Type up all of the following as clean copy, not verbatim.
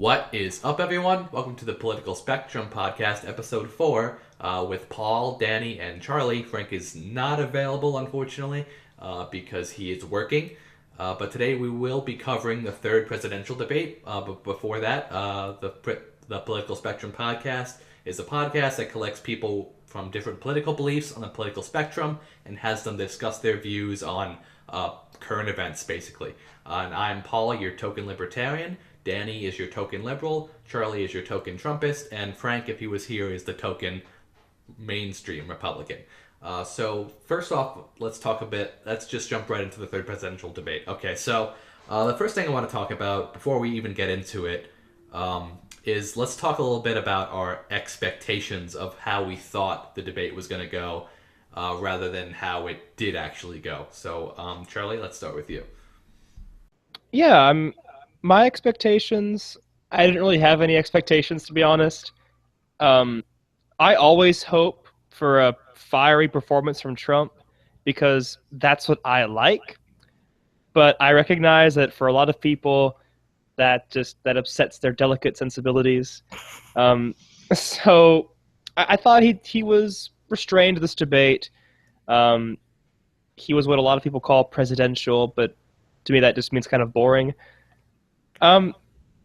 What is up, everyone? Welcome to the Political Spectrum Podcast, Episode 4, with Paul, Danny, and Charlie. Frank is not available, unfortunately, because he is working. But today we will be covering the third presidential debate. But before that, the Political Spectrum Podcast is a podcast that collects people from different political beliefs on the political spectrum and has them discuss their views on current events, basically. And I'm Paul, your token libertarian. Danny is your token liberal, Charlie is your token Trumpist, and Frank, if he was here, is the token mainstream Republican. So first off, let's just jump right into the third presidential debate. Okay, so the first thing I want to talk about, before we even get into it, is let's talk a little bit about our expectations of how we thought the debate was going to go, rather than how it did actually go. So, Charlie, let's start with you. Yeah, my expectations, I didn't really have any expectations, to be honest. I always hope for a fiery performance from Trump because that's what I like. But I recognize that for a lot of people, that upsets their delicate sensibilities. So I thought he was restrained to this debate. He was what a lot of people call presidential, but to me that just means kind of boring.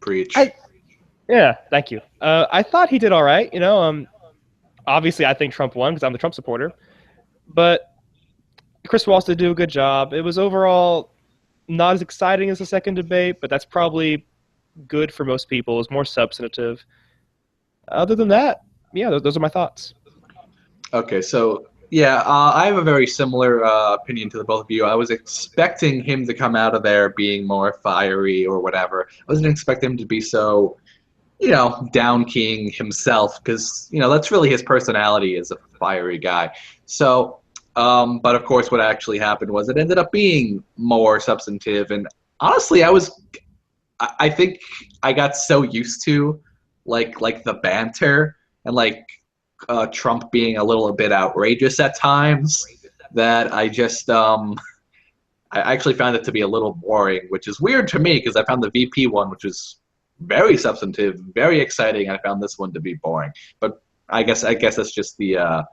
Preach. Yeah, thank you. I thought he did all right. Obviously I think Trump won because I'm the Trump supporter, but Chris Wallace did do a good job. It was overall not as exciting as the second debate, but that's probably good for most people. It was more substantive. Other than that, yeah, those are my thoughts. Okay, so yeah, I have a very similar opinion to the both of you. I was expecting him to come out of there being more fiery or whatever. I wasn't expecting him to be so, down-keying himself because, that's really his personality as a fiery guy. So, but of course what actually happened was it ended up being more substantive. And honestly, I think I got so used to, like the banter and, Trump being a little bit outrageous at times that I just I actually found it to be a little boring, which is weird to me because I found the VP one, which was very substantive, very exciting. I found this one to be boring, but I guess that's just the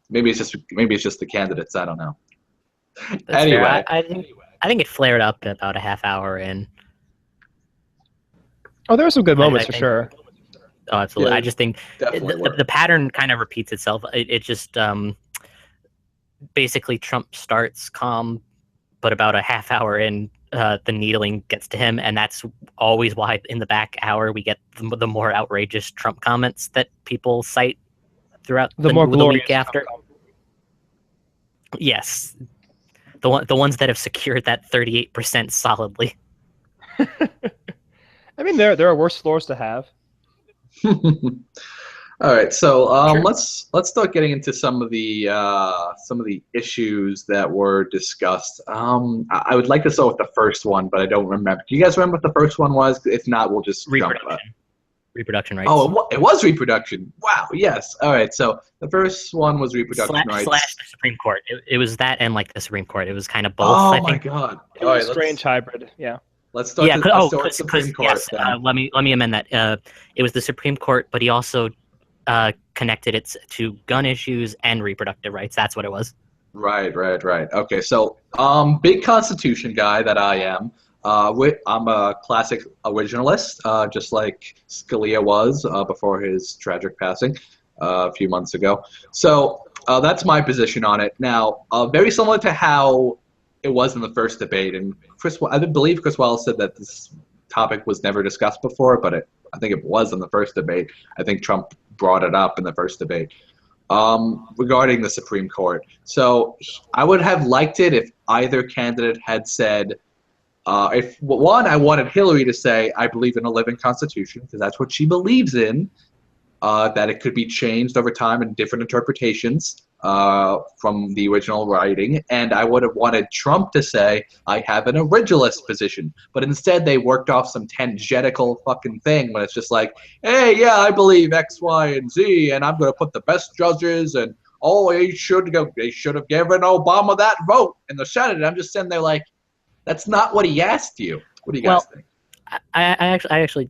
maybe it's just the candidates. I don't know. That's Anyway, fair. I think it flared up about a half hour in. Oh, there were some good moments for think- sure. Oh, absolutely. Yeah, I just think definitely the pattern kind of repeats itself. It just basically Trump starts calm, but about a half hour in, the needling gets to him, and that's always why in the back hour we get the more outrageous Trump comments that people cite throughout the week after. Yes, the ones that have secured that 38% solidly. I mean, there are worse floors to have. All right, so Sure. let's start getting into some of the issues that were discussed. I would like to start with the first one, but I don't remember. Do you guys remember what the first one was? If not, we'll just jump up. Reproduction rights. Oh, it was reproduction. Wow. Yes. All right. So the first one was reproduction rights. Slash the Supreme Court. It was that and the Supreme Court. It was kind of both. Oh I my think. God. It was a strange hybrid. Yeah. Let's start. Let's start with Supreme Court. Yes. Let me amend that. It was the Supreme Court, but he also connected it to gun issues and reproductive rights. That's what it was. Right. Okay. So, big Constitution guy that I am. I'm a classic originalist, just like Scalia was before his tragic passing a few months ago. So that's my position on it. Now, very similar to how it was in the first debate, and I believe Chris Wallace said that this topic was never discussed before, but I think it was in the first debate. I think Trump brought it up in the first debate regarding the Supreme Court. So I would have liked it if either candidate had said, I wanted Hillary to say, I believe in a living constitution, because that's what she believes in, that it could be changed over time in different interpretations from the original writing. And I would have wanted Trump to say, I have an originalist position. But instead, they worked off some tangential fucking thing when it's just like, hey, yeah, I believe X, Y, and Z, and I'm going to put the best judges, and they should have given Obama that vote in the Senate. And I'm just sitting there like, that's not what he asked you. What do you guys think? I actually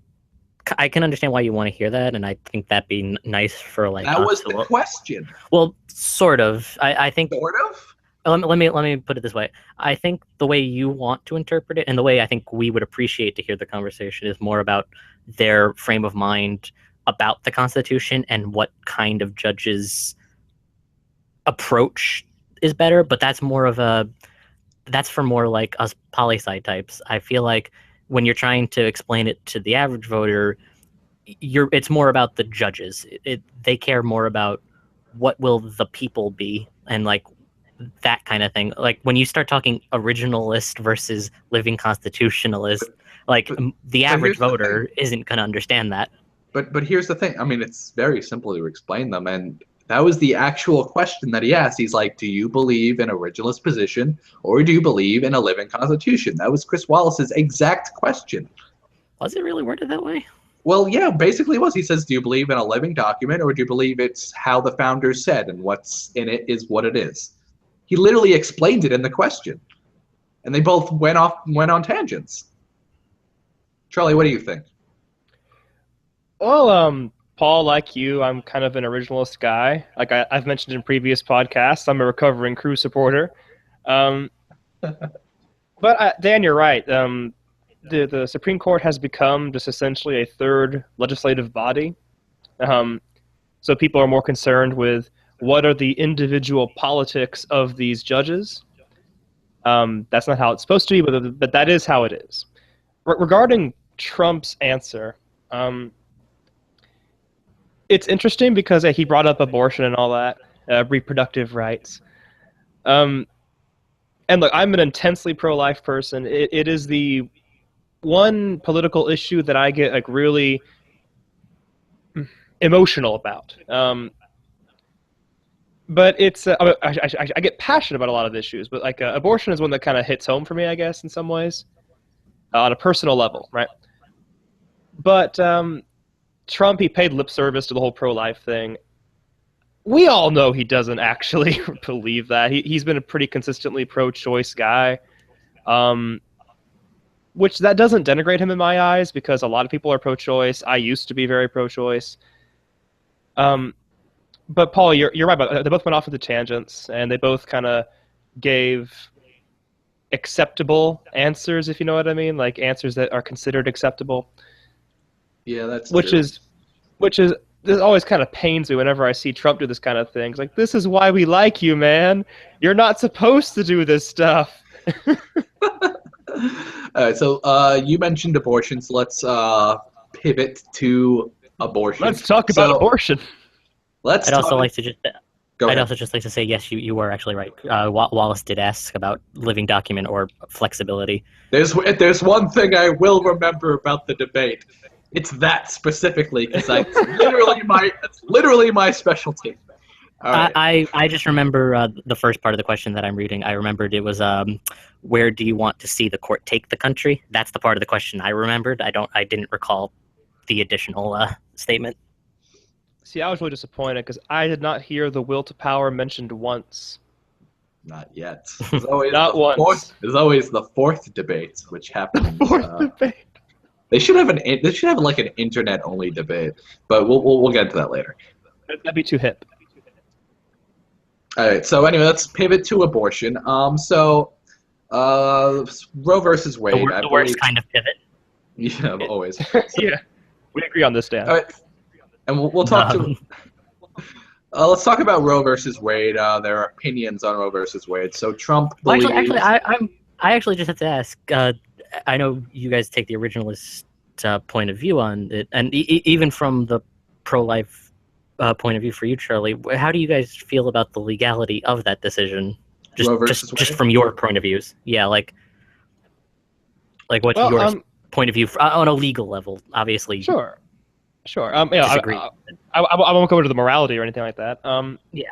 I can understand why you want to hear that, and I think that'd be nice for like That us was to the look. question. Well, sort of. I think Sort of. let me put it this way. I think the way you want to interpret it, and the way I think we would appreciate to hear the conversation, is more about their frame of mind about the Constitution and what kind of judges approach is better. But that's for more like us poli-sci types. I feel like when you're trying to explain it to the average voter, it's more about the judges. They care more about what will the people be, and like that kind of thing. Like when you start talking originalist versus living constitutionalist, like the But average here's the thing. voter isn't going to understand that. But here's the thing. I mean, it's very simple to explain them, and that was the actual question that he asked. He's like, "Do you believe in originalist position, or do you believe in a living constitution?" That was Chris Wallace's exact question. Was it really worded that way? Well, yeah, basically it was. He says, "Do you believe in a living document, or do you believe it's how the founders said, and what's in it is what it is?" He literally explained it in the question, and they both went on tangents. Charlie, what do you think? Well, Paul, like you, I'm kind of an originalist guy. Like I've mentioned in previous podcasts, I'm a recovering Crew supporter. Um, Dan, you're right. The Supreme Court has become just essentially a third legislative body. So people are more concerned with what are the individual politics of these judges. That's not how it's supposed to be, but that is how it is. Regarding Trump's answer, it's interesting because he brought up abortion and all that, reproductive rights. And look, I'm an intensely pro-life person. It is the one political issue that I get like really emotional about. But it's I get passionate about a lot of issues, but like abortion is one that kind of hits home for me, I guess, in some ways, on a personal level, right? But Trump, he paid lip service to the whole pro-life thing. We all know he doesn't actually believe that. He's been a pretty consistently pro-choice guy, which that doesn't denigrate him in my eyes because a lot of people are pro-choice. I used to be very pro-choice. But Paul, you're right about they both went off into tangents, and they both kind of gave acceptable answers, if you know what I mean, like answers that are considered acceptable. Yeah, that's which true. is this always kind of pains me whenever I see Trump do this kind of thing. It's like, this is why we like you, man. You're not supposed to do this stuff. All right, so you mentioned abortion, so let's pivot to abortion. Let's talk about abortion. I'd also like to just Go ahead. I'd also just like to say, yes, you were actually right. Wallace did ask about living document or flexibility. If there's one thing I will remember about the debate, it's that specifically, because that's literally my specialty. All right. I just remember the first part of the question that I'm reading. I remembered it was where do you want to see the court take the country? That's the part of the question I remembered. I didn't recall the additional statement. See, I was really disappointed because I did not hear the will to power mentioned once. Not yet. There's always Not once. There's always the fourth debate, which happens. Fourth debate. They should have like an internet only debate, but we'll get into that later. That'd be too hip. All right. So anyway, let's pivot to abortion. So Roe versus Wade. The worst kind of pivot. Yeah, always. So, Yeah, we agree on this, Dan. all right. And we'll talk to. Let's talk about Roe versus Wade. Their opinions on Roe versus Wade. So Trump believes. I actually just have to ask. I know you guys take the originalist point of view on it, and even from the pro-life point of view for you, Charlie, how do you guys feel about the legality of that decision? Just from your point of views, yeah, like what's your point of view on a legal level? Obviously, Sure. Disagree. I won't go into the morality or anything like that. Yeah.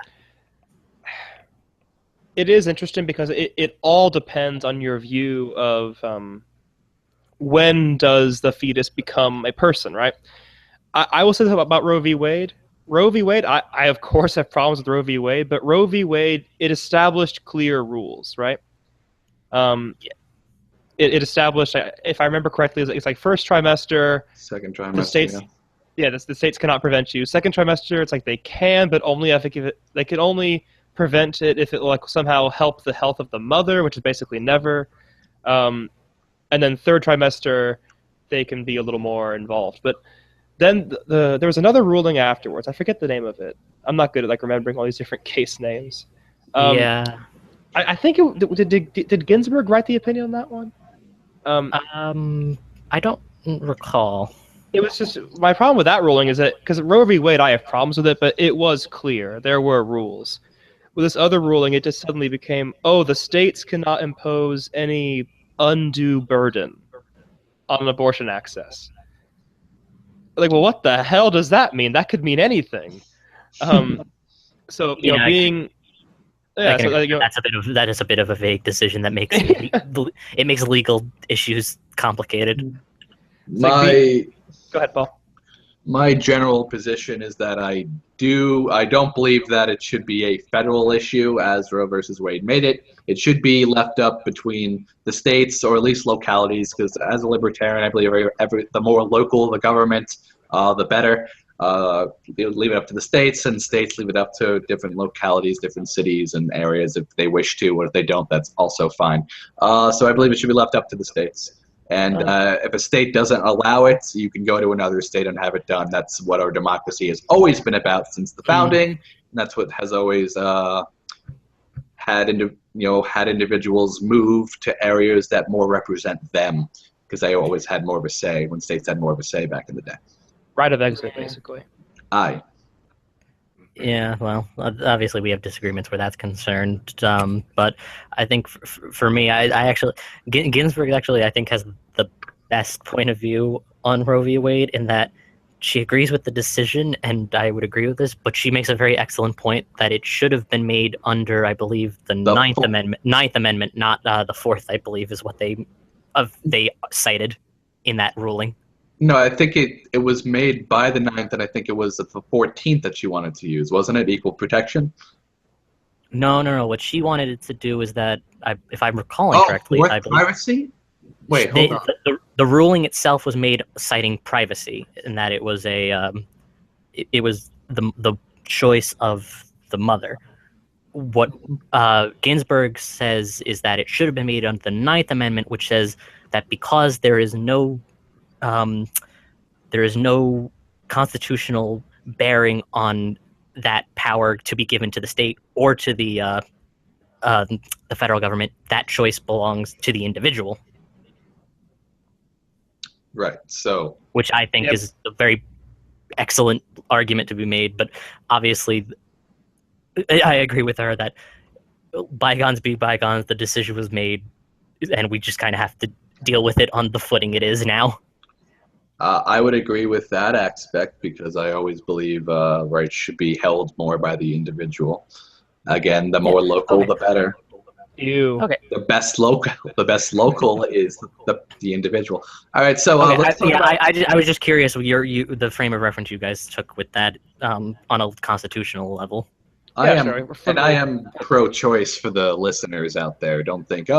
It is interesting because it all depends on your view of when does the fetus become a person, right? I will say that about Roe v. Wade. Roe v. Wade, I of course have problems with Roe v. Wade, but Roe v. Wade, it established clear rules, right? it established, if I remember correctly, it's like first trimester, Second the trimester. states, the states cannot prevent you. Second trimester, it's like they can, but only if they can only prevent it if it will like somehow help the health of the mother, which is basically never. And then third trimester, they can be a little more involved. But then there was another ruling afterwards. I forget the name of it. I'm not good at like remembering all these different case names. Yeah. I think did Ginsburg write the opinion on that one? I don't recall. It was just my problem with that ruling is that because Roe v. Wade, I have problems with it, but it was clear there were rules. With this other ruling, it just suddenly became, the states cannot impose any undue burden on abortion access. Like, well, what the hell does that mean? That could mean anything. So being. Yeah, so, that is a bit of a vague decision that makes it makes legal issues complicated. Go ahead, Paul. My general position is that I don't believe that it should be a federal issue as Roe versus Wade made it. It should be left up between the states or at least localities, because as a libertarian, I believe the more local the government, the better. They would leave it up to the states, and states leave it up to different localities, different cities and areas if they wish to, or if they don't, that's also fine. So I believe it should be left up to the states. And if a state doesn't allow it, you can go to another state and have it done. That's what our democracy has always been about since the founding. And that's what has always had individuals move to areas that more represent them, because they always had more of a say when states had more of a say back in the day. Right of exit, basically. Aye. Yeah, well, obviously we have disagreements where that's concerned, but I think for me, I actually Ginsburg actually I think has the best point of view on Roe v. Wade in that she agrees with the decision, and I would agree with this, but she makes a very excellent point that it should have been made under, I believe, the Ninth Amendment. Ninth Amendment, not the Fourth, I believe, is what they cited in that ruling. No, I think it was made by the 9th, and I think it was the 14th that she wanted to use, wasn't it? Equal protection? No. What she wanted it to do is that, if I'm recalling correctly, I believe privacy? Wait, hold on. The ruling itself was made citing privacy, in that it was it was the choice of the mother. What Ginsburg says is that it should have been made under the Ninth Amendment, which says that because there is no constitutional bearing on that power to be given to the state or to the federal government, that choice belongs to the individual. Right. So, which I think is a very excellent argument to be made, but obviously, I agree with her that bygones be bygones. The decision was made, and we just kind of have to deal with it on the footing it is now. I would agree with that aspect because I always believe rights should be held more by the individual. Again, the more local, the better. Okay. The best local is the individual. All right, so let's talk about... I was just curious the frame of reference you guys took with that on a constitutional level. I am pro-choice for the listeners out there. Don't think,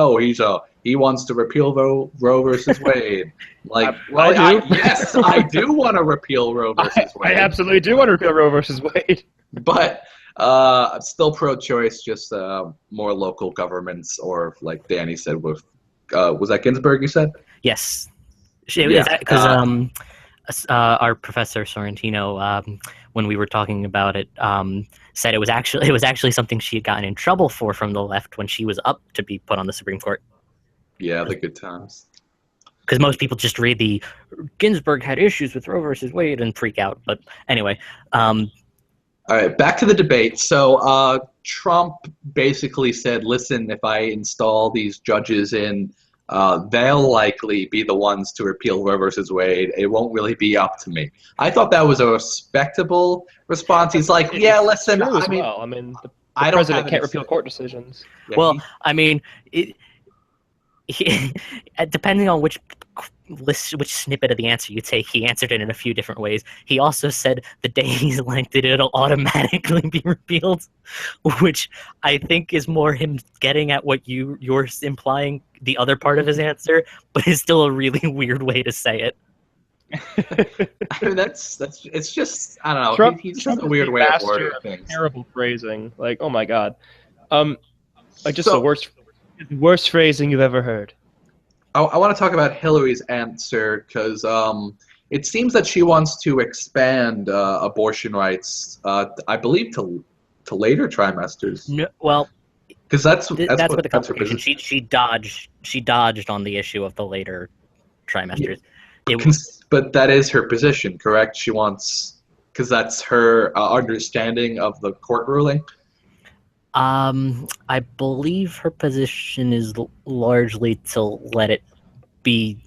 he wants to repeal Roe versus Wade. Yes, I do want to repeal Roe versus Wade. I absolutely do want to repeal Roe versus Wade. But I'm still pro-choice, just more local governments, or like Danny said, with was that Ginsburg you said? Yes, because our professor Sorrentino, when we were talking about it, said it was actually something she had gotten in trouble for from the left when she was up to be put on the Supreme Court. Yeah, the good times. Because most people just read the Ginsburg had issues with Roe versus Wade and freak out. But anyway. All right, back to the debate. So Trump basically said, listen, if I install these judges in, they'll likely be the ones to repeal Roe versus Wade. It won't really be up to me. I thought that was a respectable response. He's like, yeah, listen, the president can't repeal court decisions. Yeah, well, I mean, depending on which snippet of the answer you take, he answered it in a few different ways. He also said the day he's elected, it'll automatically be repealed, which I think is more him getting at what you're implying the other part of his answer, but is still a really weird way to say it. I mean, it's just, I don't know. Trump, He's just Trump a weird is way of master wording of things. terrible phrasing. Like, oh my god, like just So- the worst phrasing you've ever heard. I want to talk about Hillary's answer because it seems that she wants to expand abortion rights, I believe, to later trimesters. No, well, Because that's that's what what the that's her complication. position. She dodged on the issue of the later trimesters. But that is her position, correct? She wants, because that's her understanding of the court ruling. I believe her position is largely to let it be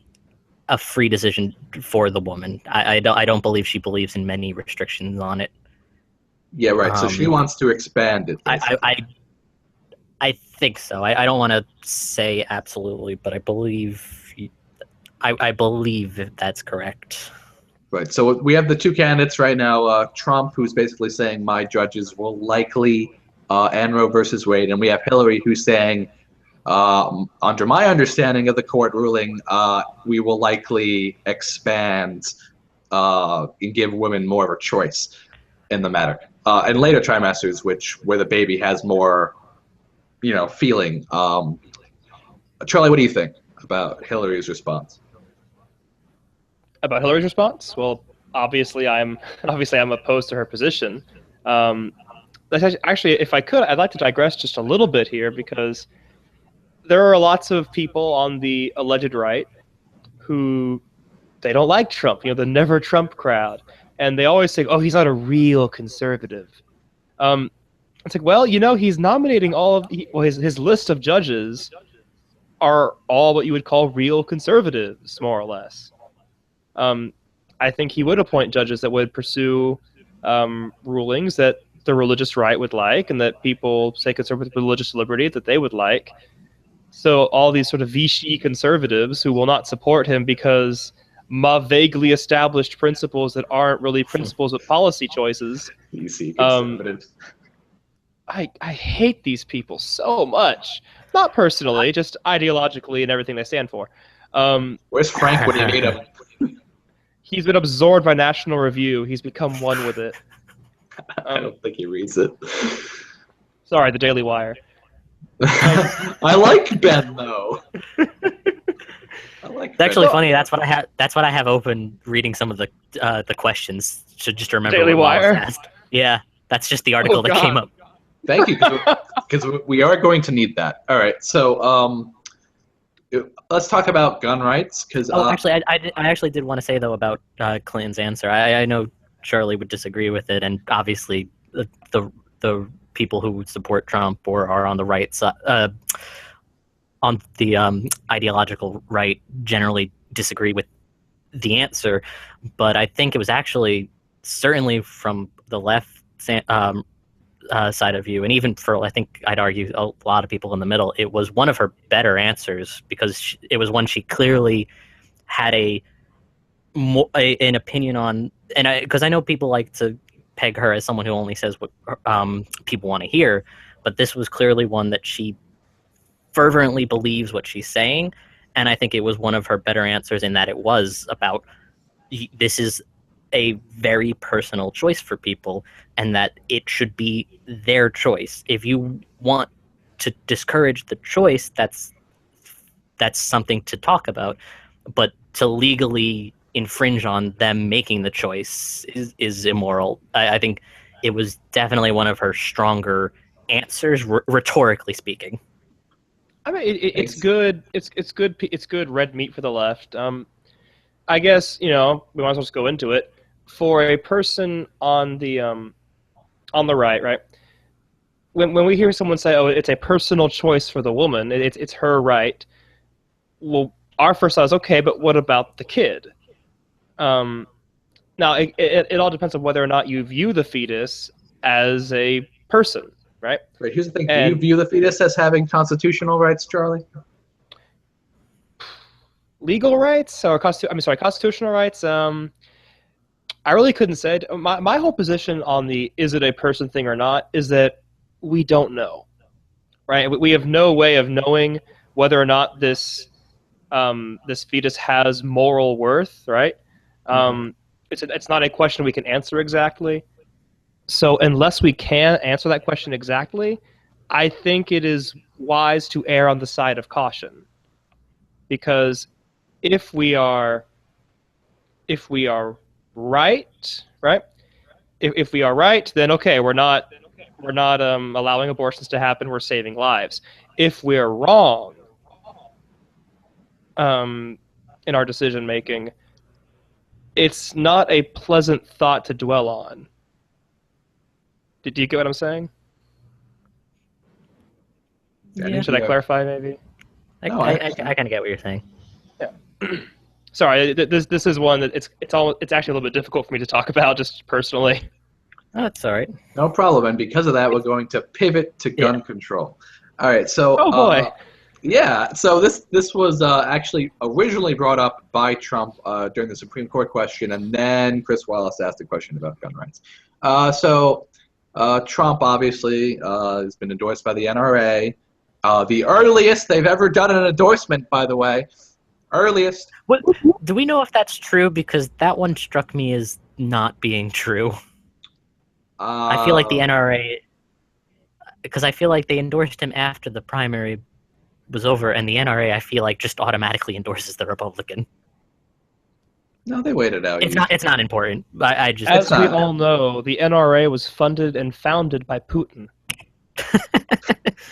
a free decision for the woman. I don't believe she believes in many restrictions on it. Yeah, right. So she wants to expand it. I think so. I don't want to say absolutely, but I believe that's correct. Right. So we have the two candidates right now. Trump, who's basically saying my judges will likely end Roe versus Wade, and we have Hillary, who's saying, under my understanding of the court ruling, we will likely expand and give women more of a choice in the matter. And later trimesters, where the baby has more, feeling. Charlie, what do you think about Hillary's response? About Hillary's response? Well, obviously I'm opposed to her position. Actually, if I could, I'd like to digress just a little bit here because there are lots of people on the alleged right who they don't like Trump, the never Trump crowd, and they always say, "Oh, he's not a real conservative." It's like, well, he's nominating his list of judges are all what you would call real conservatives, more or less. I think he would appoint judges that would pursue rulings that the religious right would like and that people say conservative religious liberty that they would like. So all these sort of Vichy conservatives who will not support him because vaguely established principles that aren't really principles but policy choices. VC conservatives. I hate these people so much. Not personally, just ideologically and everything they stand for. Where's Frank when you need him? He's been absorbed by National Review. He's become one with it. I don't think he reads it. Sorry, the Daily Wire. I like Ben though. It's actually funny. That's what I have open reading some of the questions. So just to remember Daily what Wallace Wire? asked. Yeah, that's just the article that came up. Thank you, because we are going to need that. All right, so let's talk about gun rights. Actually, I actually did want to say though about Clinton's answer. I know Charlie would disagree with it, and obviously the people who support Trump or are on the right side, on the ideological right, generally disagree with the answer. But I think it was actually certainly from the left side of view, and even for, I think I'd argue, a lot of people in the middle, it was one of her better answers because it was one she clearly had an opinion on. And because I know people like to peg her as someone who only says what people want to hear, but this was clearly one that she fervently believes what she's saying, and I think it was one of her better answers in that it was about this is a very personal choice for people, and that it should be their choice. If you want to discourage the choice, that's something to talk about, but to legally infringe on them making the choice is immoral. I think it was definitely one of her stronger answers, rhetorically speaking. I mean, it's good. It's good. It's good red meat for the left. I guess we might as well just go into it. For a person on the right, when we hear someone say, "Oh, it's a personal choice for the woman. It's her right." Well, our first thought is, okay, but what about the kid? Now, it all depends on whether or not you view the fetus as a person, right? Right. Here's the thing: do you view the fetus as having constitutional rights, Charlie? legal rights or constitutional rights. I really couldn't say. My whole position on the is it a person thing or not is that we don't know, right? We have no way of knowing whether or not this fetus has moral worth, right? It's not a question we can answer exactly. So unless we can answer that question exactly, I think it is wise to err on the side of caution, because if we are right, if we are right, then okay, we're not allowing abortions to happen. We're saving lives. If we're wrong, in our decision making, it's not a pleasant thought to dwell on. Do you get what I'm saying? Yeah. Should I clarify, maybe? I kind of get what you're saying. Yeah. Sorry, this is one that it's actually a little bit difficult for me to talk about just personally. Oh, that's all right. No problem. And because of that, we're going to pivot to gun control. All right. So. Oh boy. Yeah, so this was actually originally brought up by Trump during the Supreme Court question, and then Chris Wallace asked a question about gun rights. So Trump obviously has been endorsed by the NRA, the earliest they've ever done an endorsement, by the way. Earliest. What, do we know if that's true? Because that one struck me as not being true. I feel like the NRA, because I feel like they endorsed him after the primary was over, and the NRA, I feel like, just automatically endorses the Republican. No, they waited out. It's not important. I just, as we all know, the NRA was funded and founded by Putin.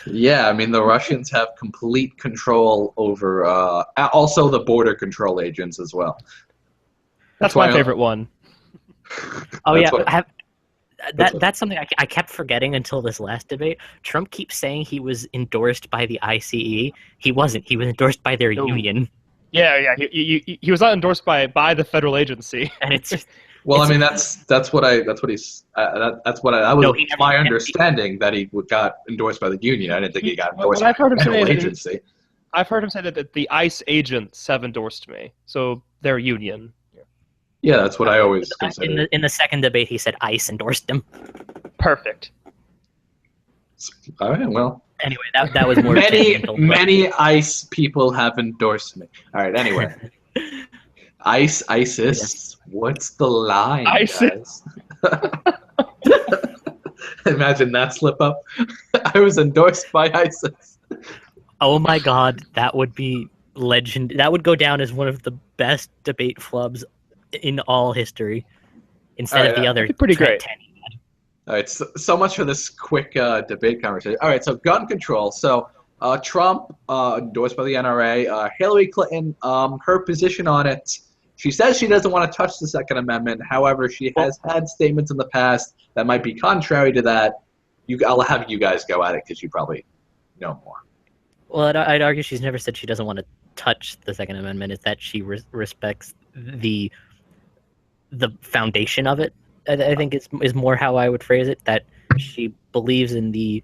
Yeah, I mean, the Russians have complete control over also the border control agents as well. That's my favorite one. Oh yeah, that's something I kept forgetting until this last debate. Trump keeps saying he was endorsed by the ICE. He wasn't. He was endorsed by their union. Yeah. He was not endorsed by the federal agency. And it's well, I mean, that's what my understanding that he got endorsed by the union. I didn't think he got endorsed by the federal agency. I've heard him say that the ICE agents have endorsed me, so their union. Yeah, that's what I always consider. In the second debate, he said ICE endorsed him. Perfect. All right, well. Anyway, that was more many ICE people have endorsed me. All right, anyway. ISIS. Yes. What's the line, ISIS. Guys? Imagine that slip up. I was endorsed by ISIS. Oh my God, that would be legend. That would go down as one of the best debate flubs in all history, instead of the other. Pretty great. All right, so much for this quick debate conversation. All right, so gun control. So Trump endorsed by the NRA. Hillary Clinton, her position on it. She says she doesn't want to touch the Second Amendment. However, she has had statements in the past that might be contrary to that. I'll have you guys go at it because you probably know more. Well, I'd argue she's never said she doesn't want to touch the Second Amendment. It's that she respects the foundation of it. I think is more how I would phrase it. That she believes in the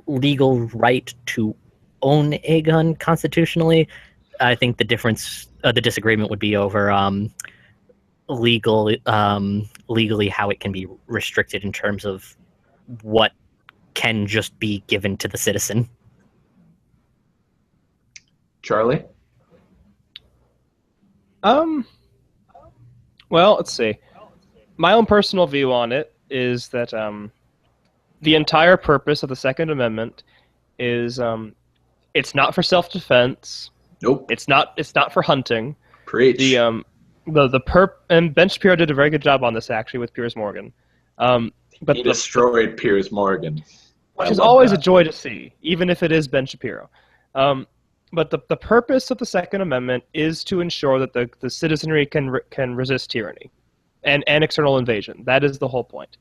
legal right to own a gun constitutionally. I think the disagreement would be over legally how it can be restricted in terms of what can just be given to the citizen. Charlie? Well, let's see. My own personal view on it is that the entire purpose of the Second Amendment is it's not for self-defense. Nope. It's not for hunting. Preach. And Ben Shapiro did a very good job on this actually with Piers Morgan. But he destroyed Piers Morgan, which is always a joy to see, even if it is Ben Shapiro. But the purpose of the Second Amendment is to ensure that the citizenry can resist tyranny and external invasion. That is the whole point.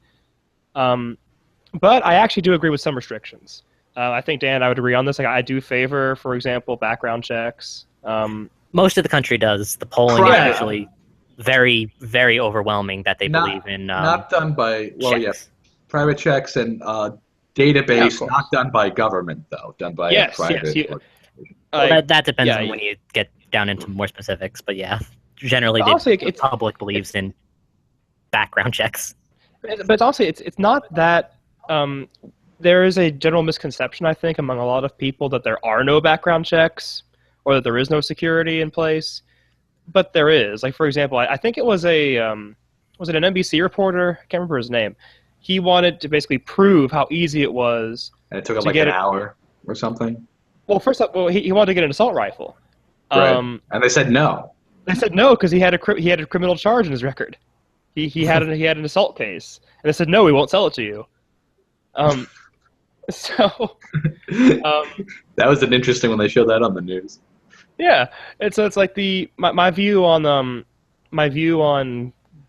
But I actually do agree with some restrictions. I think, Dan, I would agree on this. Like, I do favor, for example, background checks. Most of the country does. The polling is actually very, very overwhelming that they believe in not done by, well, checks. Yes, private checks and database, not done by government, though, done by private. Well, that depends on when you get down into more specifics, but yeah, generally Honestly, the public believes in background checks. But it's also it's not that there is a general misconception, I think, among a lot of people that there are no background checks or that there is no security in place. But there is. Like, for example, I think it was was it an NBC reporter? I can't remember his name. He wanted to basically prove how easy it was. And it took him to like get an hour or something. Well, first up, he wanted to get an assault rifle. Right. And they said no. They said no because he had a criminal charge in his record. He had an assault case, and they said no, we won't sell it to you. So that was an interesting when they showed that on the news. Yeah, and so it's like my view on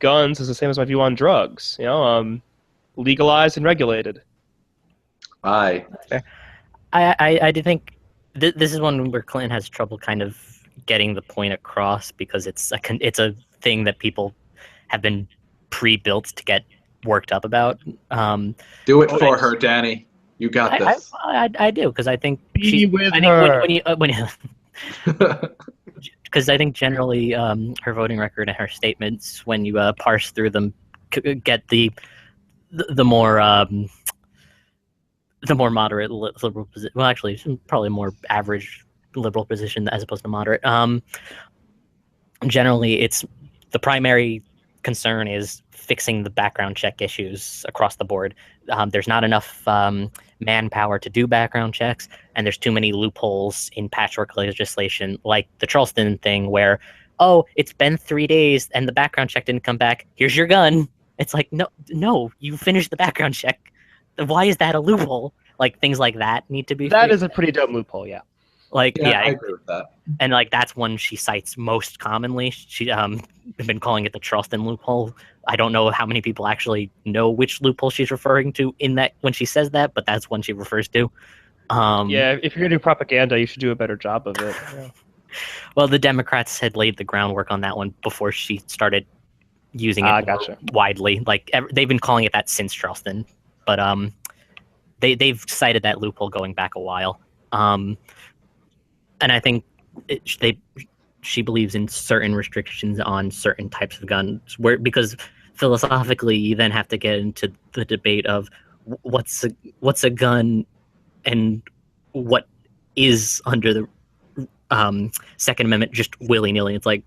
guns is the same as my view on drugs. Legalized and regulated. Aye. I do think this is one where Clinton has trouble kind of getting the point across because it's a thing that people have been pre-built to get worked up about. Do it for her, Danny. You got this. I do because I think Be with her. Because I think generally her voting record and her statements, when you parse through them, get the more moderate liberal position. Well, actually, probably more average liberal position as opposed to moderate. Generally, it's the primary concern is fixing the background check issues across the board. There's not enough manpower to do background checks, and there's too many loopholes in patchwork legislation, like the Charleston thing, where, oh, it's been 3 days and the background check didn't come back. Here's your gun. It's like, no, you finished the background check. Why is that a loophole? Like, things like that need to be That fixed. is a pretty dumb loophole, yeah. Like, yeah, I agree with that. And like that's one she cites most commonly. She been calling it the Charleston loophole. I don't know how many people actually know which loophole she's referring to in that when she says that, but that's one she refers to. Yeah, if you're gonna do propaganda, you should do a better job of it. Yeah. Well, the Democrats had laid the groundwork on that one before she started using it Gotcha. widely. Like they've been calling it that since Charleston, but they've cited that loophole going back a while. And I think she believes in certain restrictions on certain types of guns, because philosophically you then have to get into the debate of what's a gun and what is under the Second Amendment just willy-nilly. It's like,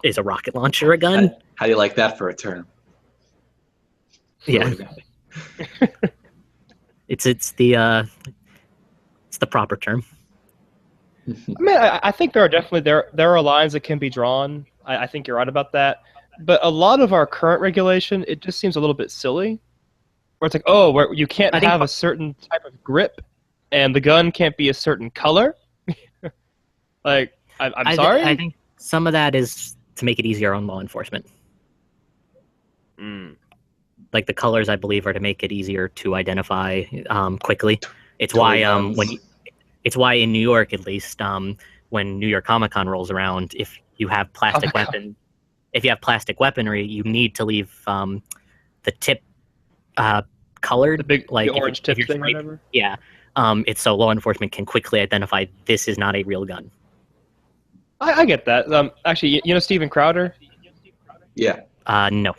is a rocket launcher a gun? How do you like that for a term? Yeah. It's the proper term. I mean, I think there are definitely there are lines that can be drawn. I think you're right about that. But a lot of our current regulation, it just seems a little bit silly. Where it's like, oh, where you can't have a certain type of grip, and the gun can't be a certain color. Like, I'm sorry. I think some of that is to make it easier on law enforcement. Like the colors, I believe, are to make it easier to identify quickly. It's why it's why in New York, at least, when New York Comic Con rolls around, if you have plastic weaponry, you need to leave the tip colored, the like orange tip thing, or whatever. Yeah, it's so law enforcement can quickly identify this is not a real gun. I get that. Actually, you know Steven Crowder? Yeah. No.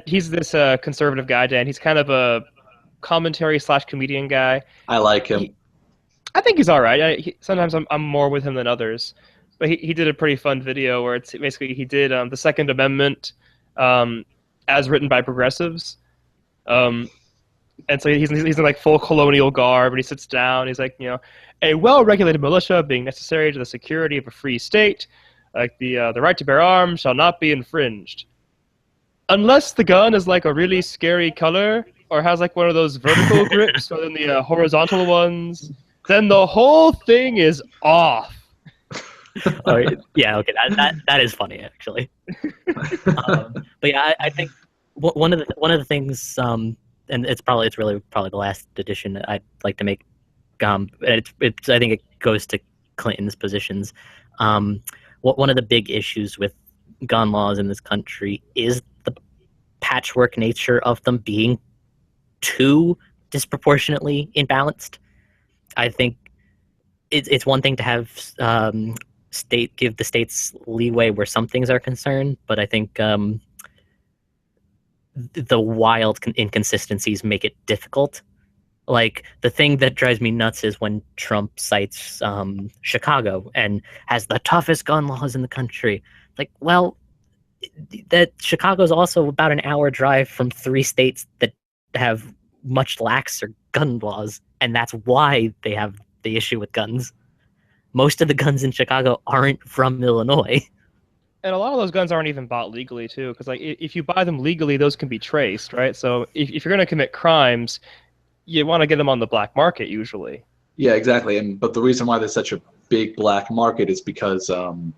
He's this conservative guy, Dan. He's kind of a commentary/comedian guy. I like him. I think he's all right. Sometimes I'm more with him than others. But he did a pretty fun video where it's basically he did the Second Amendment as written by progressives. And so he's in like full colonial garb, and he sits down. He's like, a well-regulated militia being necessary to the security of a free state, like the right to bear arms shall not be infringed, unless the gun is like a really scary color or has like one of those vertical grips rather than the horizontal ones. Then the whole thing is off. Oh, yeah, okay, that is funny actually. But yeah, I think one of the things, and it's really probably the last addition that I'd like to make. It's I think it goes to Clinton's positions. One of the big issues with gun laws in this country is the patchwork nature of them being too disproportionately imbalanced. I think it's one thing to have give the states leeway where some things are concerned, but I think the wild inconsistencies make it difficult. Like, the thing that drives me nuts is when Trump cites Chicago and has the toughest gun laws in the country. Like, well, that Chicago's also about an hour drive from 3 states that have much laxer gun laws, and that's why they have the issue with guns. Most of the guns in Chicago aren't from Illinois. And a lot of those guns aren't even bought legally too, because like if you buy them legally, those can be traced, right? So if you're going to commit crimes, you want to get them on the black market usually. Yeah, exactly. But the reason why there's such a big black market is because they're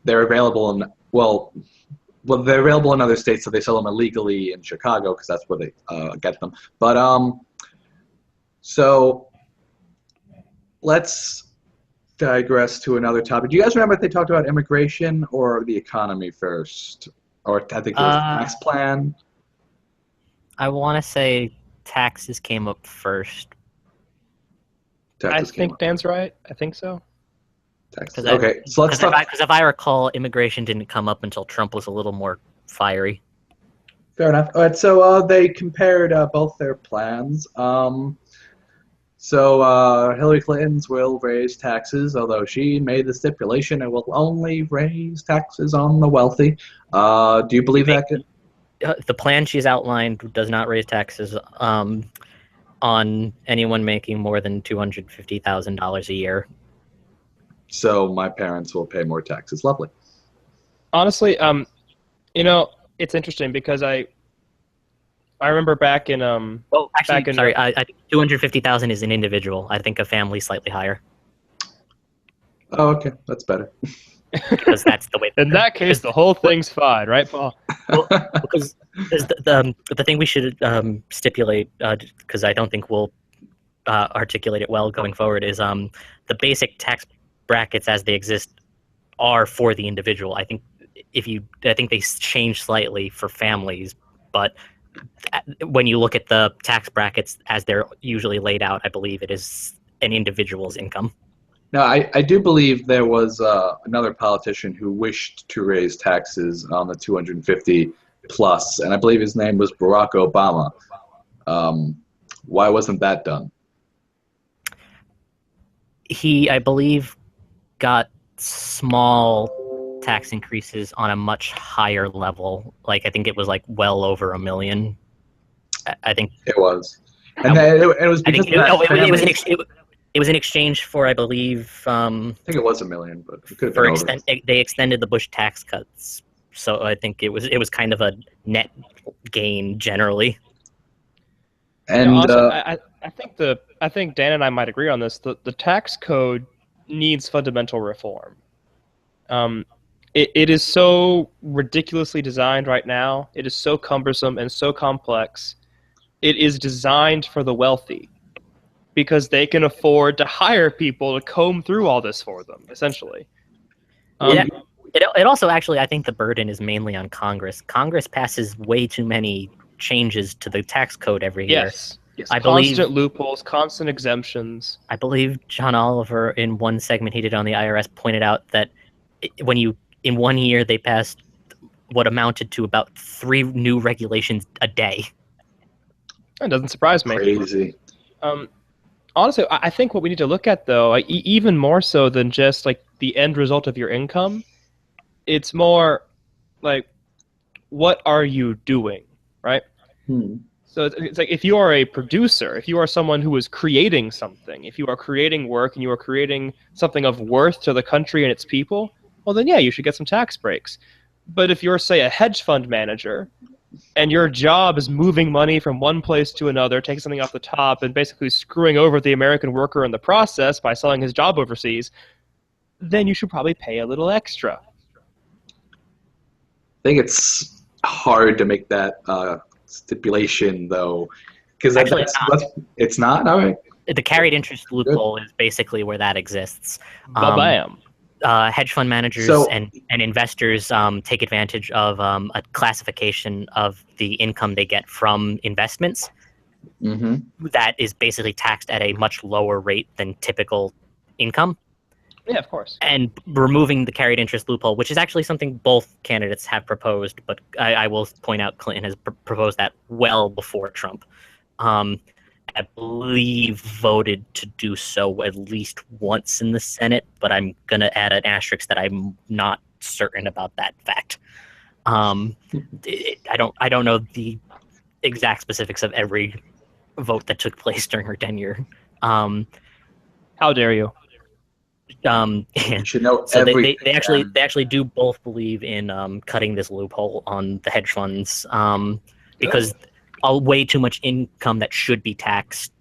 available in they're available in other states, so they sell them illegally in Chicago because that's where they get them. But so let's digress to another topic. Do you guys remember if they talked about immigration or the economy first? Or I think it was tax plan. I want to say taxes came up first. Taxes I think Dan's right. I think so. Taxes. Okay, so let's talk. Because if I recall, immigration didn't come up until Trump was a little more fiery. Fair enough. All right, so they compared both their plans. So Hillary Clinton's will raise taxes, although she made the stipulation it will only raise taxes on the wealthy. Do you believe that? The plan she's outlined does not raise taxes on anyone making more than $250,000 a year. So my parents will pay more taxes. Lovely. Honestly, it's interesting because I remember back in Oh, actually, sorry. I think 250,000 is an individual. I think a family slightly higher. Oh, okay, that's better. Because that's the way. In that case, the whole thing's fine, right, Paul? Well, because the thing we should stipulate, because I don't think we'll articulate it well going forward, is the basic tax brackets as they exist are for the individual. I think they change slightly for families, but when you look at the tax brackets as they're usually laid out, I believe it is an individual's income. Now, I do believe there was another politician who wished to raise taxes on the 250 plus, and I believe his name was Barack Obama. Why wasn't that done? He, I believe, got small tax increases on a much higher level. Like, I think it was like well over $1 million. I think it was, and it was because it was in exchange for, I believe. I think it was $1 million, but it could have been they extended the Bush tax cuts, so I think it was kind of a net gain generally. And also, I think Dan and I might agree on this. The tax code needs fundamental reform. It is so ridiculously designed right now. It is so cumbersome and so complex. It is designed for the wealthy because they can afford to hire people to comb through all this for them, essentially. It also actually, I think the burden is mainly on Congress. Congress passes way too many changes to the tax code every year. Yes. I believe constant loopholes, constant exemptions. I believe John Oliver, in one segment he did on the IRS, pointed out that in 1 year they passed what amounted to about 3 new regulations a day. That doesn't surprise me. Crazy. Honestly, I think what we need to look at, though, even more so than just like the end result of your income, it's more like, what are you doing, right? So it's like if you are a producer, if you are someone who is creating something, if you are creating work and you are creating something of worth to the country and its people, well, then yeah, you should get some tax breaks. But if you're, say, a hedge fund manager, and your job is moving money from one place to another, taking something off the top, and basically screwing over the American worker in the process by selling his job overseas, then you should probably pay a little extra. I think it's hard to make that stipulation, though, because it's not. All right. The carried interest loophole is basically where that exists. Ba-bam. Hedge fund managers and investors take advantage of a classification of the income they get from investments that is basically taxed at a much lower rate than typical income. Yeah, of course. and removing the carried interest loophole, which is actually something both candidates have proposed, but I will point out Clinton has proposed that well before Trump. I believe voted to do so at least once in the Senate, but I'm going to add an asterisk that I'm not certain about that fact. I don't know the exact specifics of every vote that took place during her tenure. How dare you? You should know So everything. they actually do both believe in cutting this loophole on the hedge funds because way too much income that should be taxed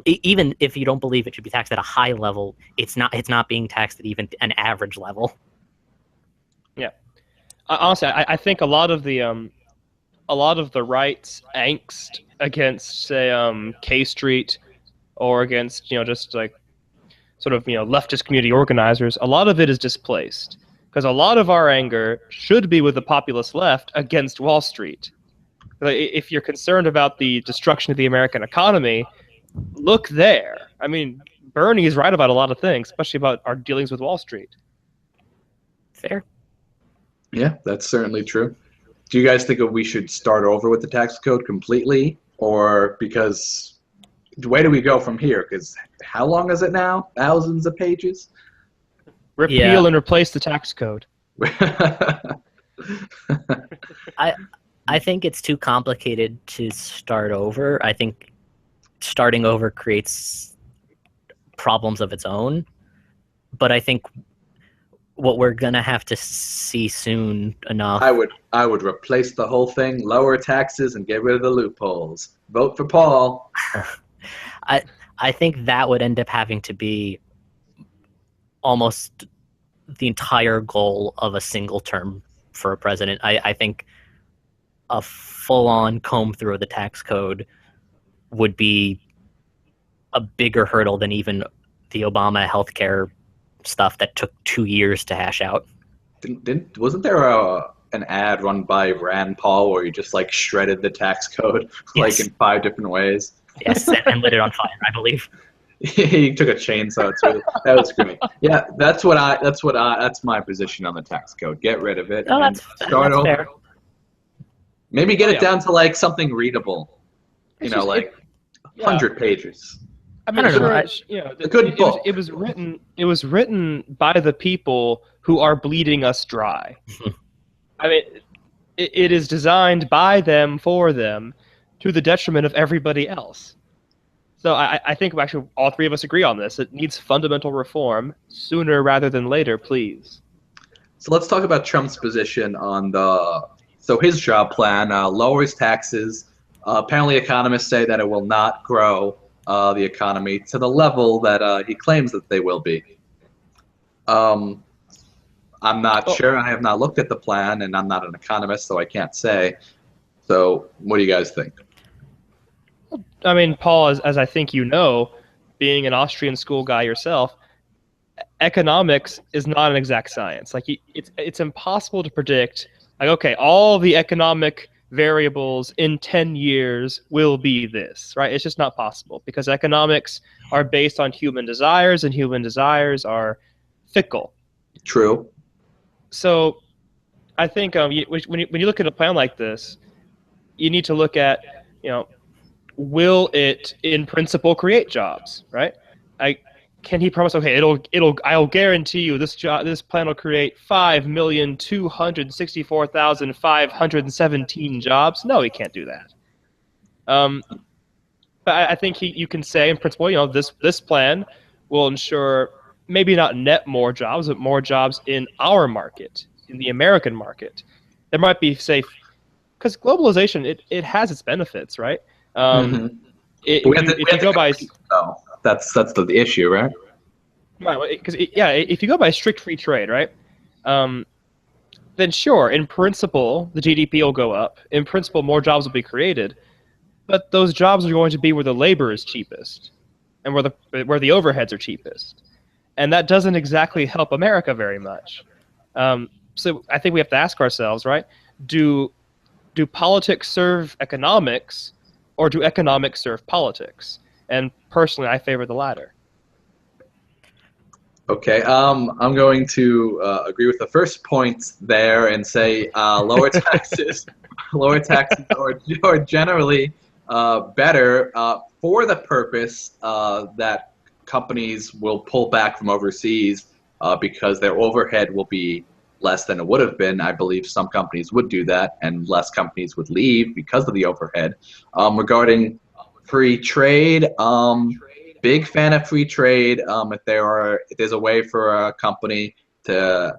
even if you don't believe it should be taxed at a high level, it's not being taxed at even an average level. Yeah, honestly, I think a lot of the right's angst against, say, K Street, or against just like sort of leftist community organizers, a lot of it is displaced because a lot of our anger should be with the populist left against Wall Street. If you're concerned about the destruction of the American economy, look there. I mean, Bernie is right about a lot of things, especially about our dealings with Wall Street. Fair. Yeah, that's certainly true. Do you guys think we should start over with the tax code completely, or because where do we go from here? Because how long is it now? Thousands of pages? Repeal and replace the tax code. I think it's too complicated to start over. I think starting over creates problems of its own. But I think what we're gonna have to see soon enough. I would replace the whole thing, lower taxes, and get rid of the loopholes. Vote for Paul. I think that would end up having to be almost the entire goal of a single term for a president. I think a full-on comb through of the tax code would be a bigger hurdle than even the Obama healthcare stuff that took 2 years to hash out. Wasn't there an ad run by Rand Paul where he just like shredded the tax code like in 5 different ways? Yes, and lit it on fire, I believe. He took a chainsaw to it. That was great. Yeah, that's my position on the tax code. Get rid of it. No, and start over. fair. Maybe get it down to like something readable. You know, like 100 pages. I mean, I don't know. A good book. It was written by the people who are bleeding us dry. I mean, it is designed by them for them, to the detriment of everybody else. So I think actually all three of us agree on this. It needs fundamental reform sooner rather than later, please. So let's talk about Trump's position on his job plan lowers taxes. Apparently, economists say that it will not grow the economy to the level that he claims that they will be. I'm not sure. I have not looked at the plan, and I'm not an economist, so I can't say. So what do you guys think? I mean, Paul, as I think you know, being an Austrian school guy yourself, economics is not an exact science. Like, it's impossible to predict, like, okay, all the economic variables in 10 years will be this, right? It's just not possible, because economics are based on human desires, and human desires are fickle. True. So I think when you look at a plan like this, you need to look at, will it in principle create jobs, right? Can he promise, okay, I'll guarantee you this plan will create 5,264,517 jobs? No, he can't do that. But I think you can say in principle, this plan will ensure maybe not net more jobs, but more jobs in our market, in the American market. There might be, say, because globalization, it has its benefits, right? If you go by, that's the issue, right? Right, because if you go by strict free trade, right, then sure, in principle, the GDP will go up. In principle, more jobs will be created, but those jobs are going to be where the labor is cheapest, and where the overheads are cheapest, and that doesn't exactly help America very much. So I think we have to ask ourselves, right? Do politics serve economics, or do economics serve politics? And personally, I favor the latter. Okay, I'm going to agree with the first point there and say lower taxes, lower taxes are generally better for the purpose that companies will pull back from overseas because their overhead will be less than it would have been. I believe some companies would do that, and less companies would leave because of the overhead. Regarding free trade, big fan of free trade. If there's a way for a company to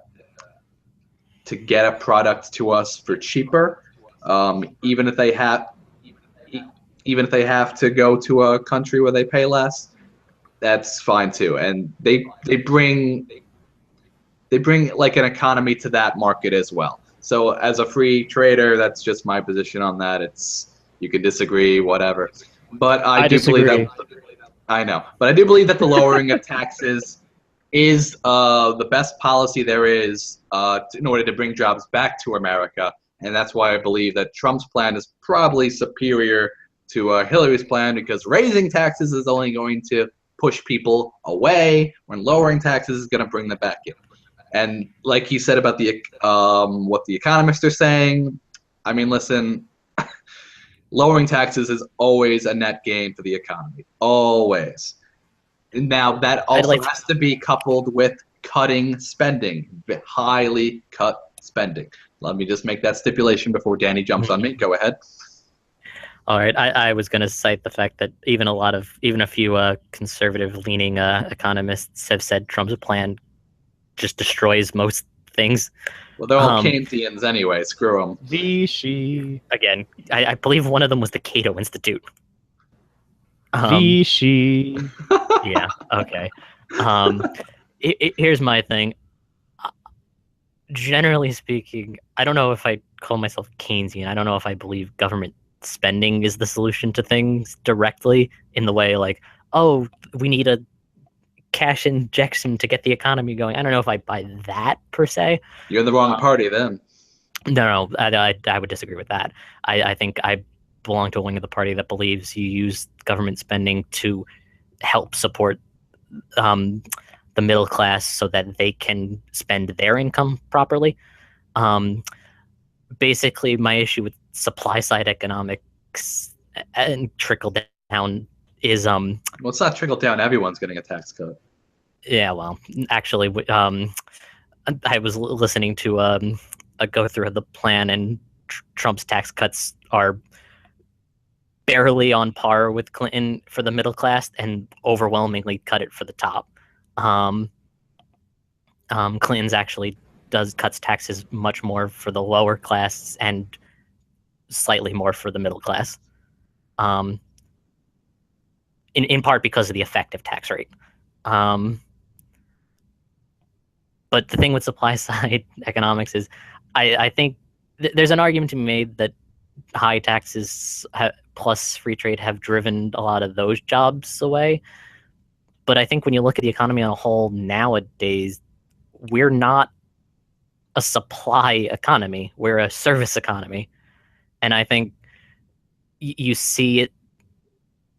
get a product to us for cheaper, even if they have to go to a country where they pay less, that's fine too. And they bring like an economy to that market as well. So as a free trader, that's just my position on that. You can disagree, whatever, but I do disagree. believe that. I know, but I do believe that the lowering of taxes is the best policy there is in order to bring jobs back to America, and that's why I believe that Trump's plan is probably superior to Hillary's plan, because raising taxes is only going to push people away, when lowering taxes is going to bring them back in. And like you said about the what the economists are saying, I mean, listen, lowering taxes is always a net gain for the economy, always. Now, that also has to be coupled with cutting spending, highly cut spending. Let me just make that stipulation before Danny jumps on me. Go ahead. All right, I was going to cite the fact that even a few conservative-leaning economists have said Trump's plan just destroys most things. Well, they're all Keynesians anyway. Screw them. Vichy. Again, I believe one of them was the Cato Institute. Vichy. Yeah. Okay. Here's my thing. Generally speaking, I don't know if I call myself Keynesian. I don't know if I believe government spending is the solution to things directly, in the way like, oh, we need a cash injection to get the economy going. I don't know if I buy that per se. You're in the wrong party then. No, I would disagree with that. I think I belong to a wing of the party that believes you use government spending to help support the middle class so that they can spend their income properly. Basically, my issue with supply side economics and trickle down is well, it's not trickle down. Everyone's getting a tax cut. Yeah, well, actually, I was listening to a go through of the plan, and Trump's tax cuts are barely on par with Clinton for the middle class, and overwhelmingly cut it for the top. Clinton's actually cuts taxes much more for the lower class and slightly more for the middle class. In part because of the effective tax rate. But the thing with supply side economics is, I think there's an argument to be made that high taxes plus free trade have driven a lot of those jobs away. But I think when you look at the economy on a whole nowadays, we're not a supply economy. We're a service economy. And I think you see it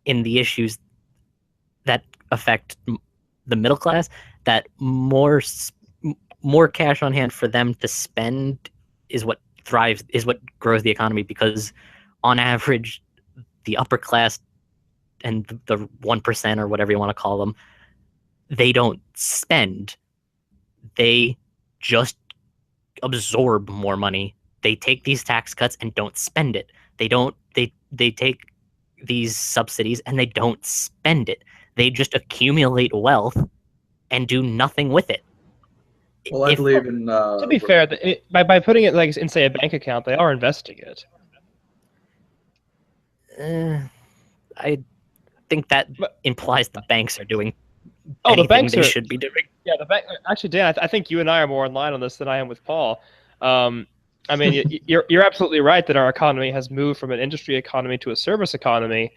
in the issues that affect the middle class, that more cash on hand for them to spend is what grows the economy, because on average, the upper class and the 1% or whatever you want to call them, they don't spend. They just absorb more money. They take these tax cuts and don't spend it. They take these subsidies and they don't spend it. They just accumulate wealth and do nothing with it. Well, I believe in. To be fair, by putting it like in, say, a bank account, they are investing it. I think that implies the banks are doing the banks they should be doing. Yeah, the bank. Actually, Dan, I think you and I are more in line on this than I am with Paul. I mean, you're absolutely right that our economy has moved from an industry economy to a service economy,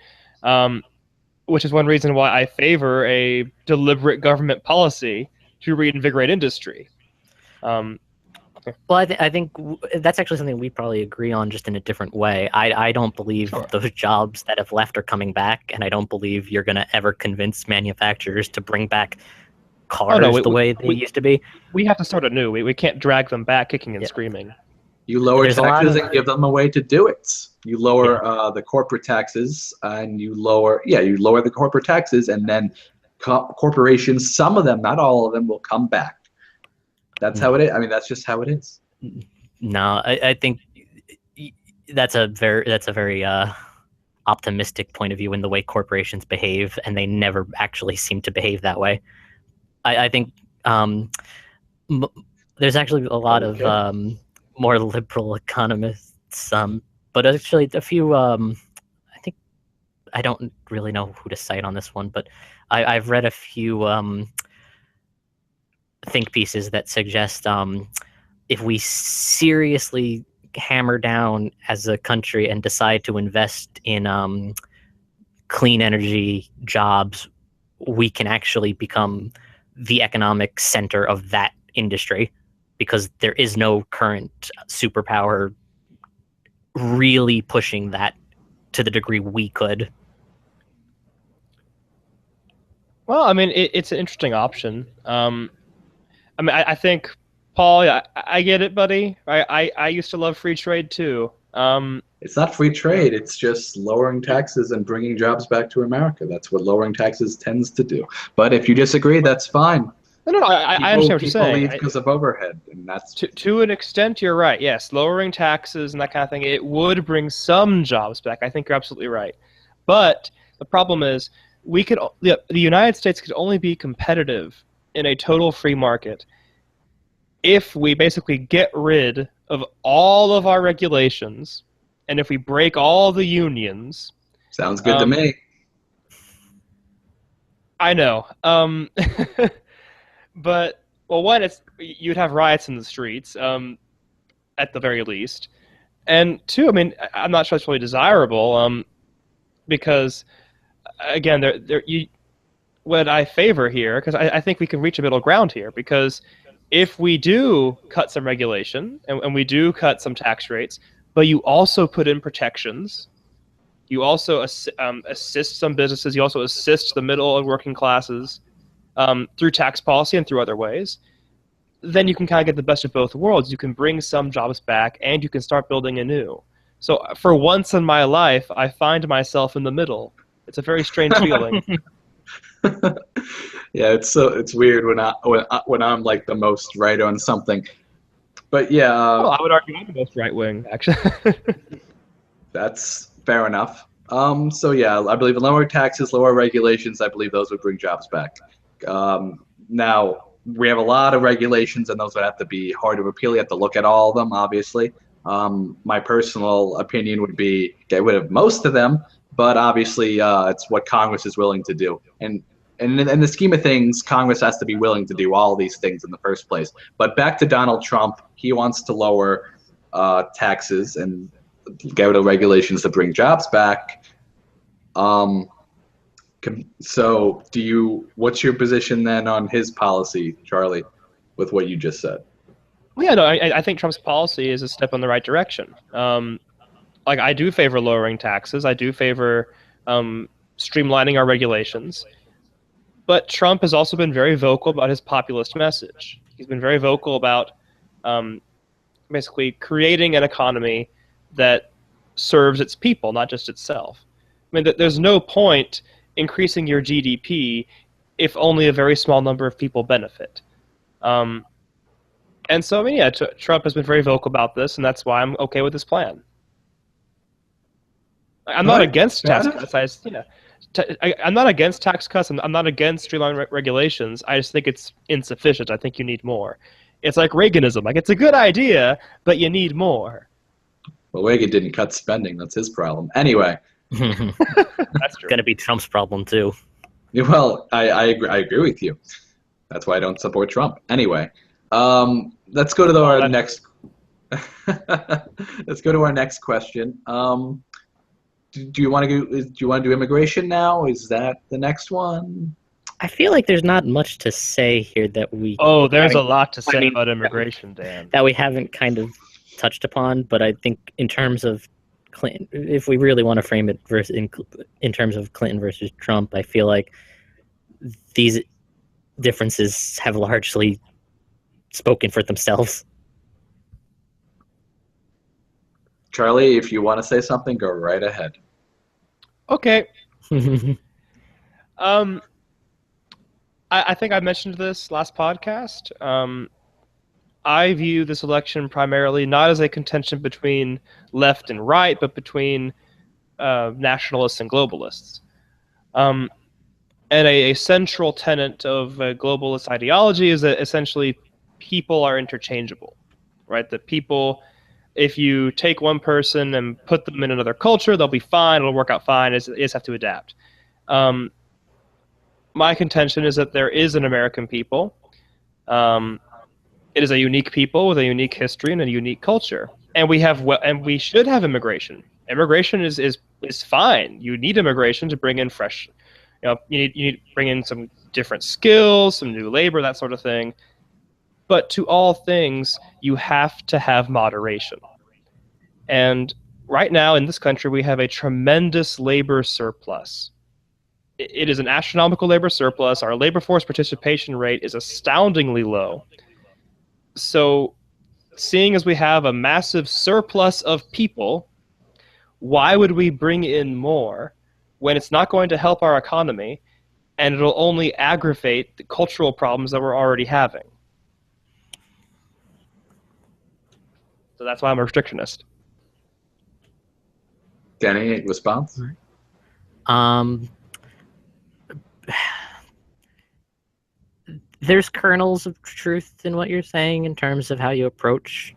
which is one reason why I favor a deliberate government policy to reinvigorate industry. Okay. Well, I think that's actually something we probably agree on, just in a different way. I don't believe those jobs that have left are coming back, and I don't believe you're going to ever convince manufacturers to bring back cars the way they used to be. We have to start anew. We can't drag them back kicking and Yeah. screaming. You lower There's a lot taxes of- and give them a way to do it. You lower the corporate taxes, and you lower the corporate taxes, and then corporations, some of them, not all of them, will come back. That's how it is. I mean, that's just how it is. No, I think that's a very optimistic point of view in the way corporations behave, and they never actually seem to behave that way. I think there's actually a lot of more liberal economists, but actually a few. I think I don't really know who to cite on this one, but I've read a few think pieces that suggest if we seriously hammer down as a country and decide to invest in clean energy jobs, we can actually become the economic center of that industry, because there is no current superpower really pushing that to the degree we could. Well, I mean, it's an interesting option. I mean, I think, Paul, I get it, buddy. I used to love free trade too. It's not free trade. It's just lowering taxes and bringing jobs back to America. That's what lowering taxes tends to do. But if you disagree, that's fine. No, I understand what you're saying. People leave because of overhead, and that's to an extent, you're right. Yes, lowering taxes and that kind of thing, it would bring some jobs back. I think you're absolutely right. But the problem is, the United States could only be competitive in a total free market if we basically get rid of all of our regulations, and if we break all the unions. sounds good to me. I know. But, well, one, you'd have riots in the streets, at the very least. And two, I mean, I'm not sure it's really desirable, because, again, what I favor here, because I think we can reach a middle ground here, because if we do cut some regulation, and we do cut some tax rates, but you also put in protections, you also assist some businesses, you also assist the middle and working classes, through tax policy and through other ways, then you can kind of get the best of both worlds. You can bring some jobs back, and you can start building anew. So for once in my life, I find myself in the middle. It's a very strange feeling. Yeah, it's weird when I'm like the most right on something. But yeah, Well, I would argue I'm the most right wing, actually. that's fair enough. So yeah, I believe in lower taxes, lower regulations. I believe those would bring jobs back. Now, we have a lot of regulations, and those would have to be hard to repeal. You have to look at all of them, obviously. My personal opinion would be get rid of most of them, but obviously it's what Congress is willing to do. And in the scheme of things, Congress has to be willing to do all these things in the first place. But back to Donald Trump, he wants to lower taxes and get rid of regulations to bring jobs back. So what's your position then on his policy, Charlie, with what you just said? Well, yeah, no, I think Trump's policy is a step in the right direction. Like, I do favor lowering taxes. I do favor streamlining our regulations. But Trump has also been very vocal about his populist message. He's been very vocal about basically creating an economy that serves its people, not just itself. I mean, there's no point increasing your GDP if only a very small number of people benefit. And so, I mean, yeah, Trump has been very vocal about this, and that's why I'm okay with this plan. I'm not against tax cuts. I'm not against tax cuts. I'm not against streamlining regulations. I just think it's insufficient. I think you need more. It's like Reaganism. Like, it's a good idea, but you need more. Well, Reagan didn't cut spending. That's his problem. Anyway. That's true. It's going to be Trump's problem, too. Well, I agree with you. That's why I don't support Trump. Anyway, let's go to our next. Let's go to our next question. Do you want to do immigration now? Is that the next one? I feel like there's not much to say here that we. Oh, there's a lot to say about immigration, Dan. That we haven't kind of touched upon, but I think in terms of Clinton, if we really want to frame it in terms of Clinton versus Trump, I feel like differences have largely spoken for themselves. Charlie, if you want to say something, go right ahead. Okay. I think I mentioned this last podcast. I view this election primarily not as a contention between left and right, but between nationalists and globalists. And a central tenet of globalist ideology is that essentially people are interchangeable, right? That people, if you take one person and put them in another culture, they'll be fine. It'll work out fine. You just have to adapt. My contention is that there is an American people. It is a unique people with a unique history and a unique culture, and we should have immigration. Immigration is fine. You need immigration to bring in fresh. You need to bring in some different skills, some new labor, that sort of thing. But to all things, you have to have moderation. And right now in this country, we have a tremendous labor surplus. It is an astronomical labor surplus. Our labor force participation rate is astoundingly low. So, seeing as we have a massive surplus of people, why would we bring in more when it's not going to help our economy and it'll only aggravate the cultural problems that we're already having? So that's why I'm a restrictionist. Danny, response? There's kernels of truth in what you're saying in terms of how you approach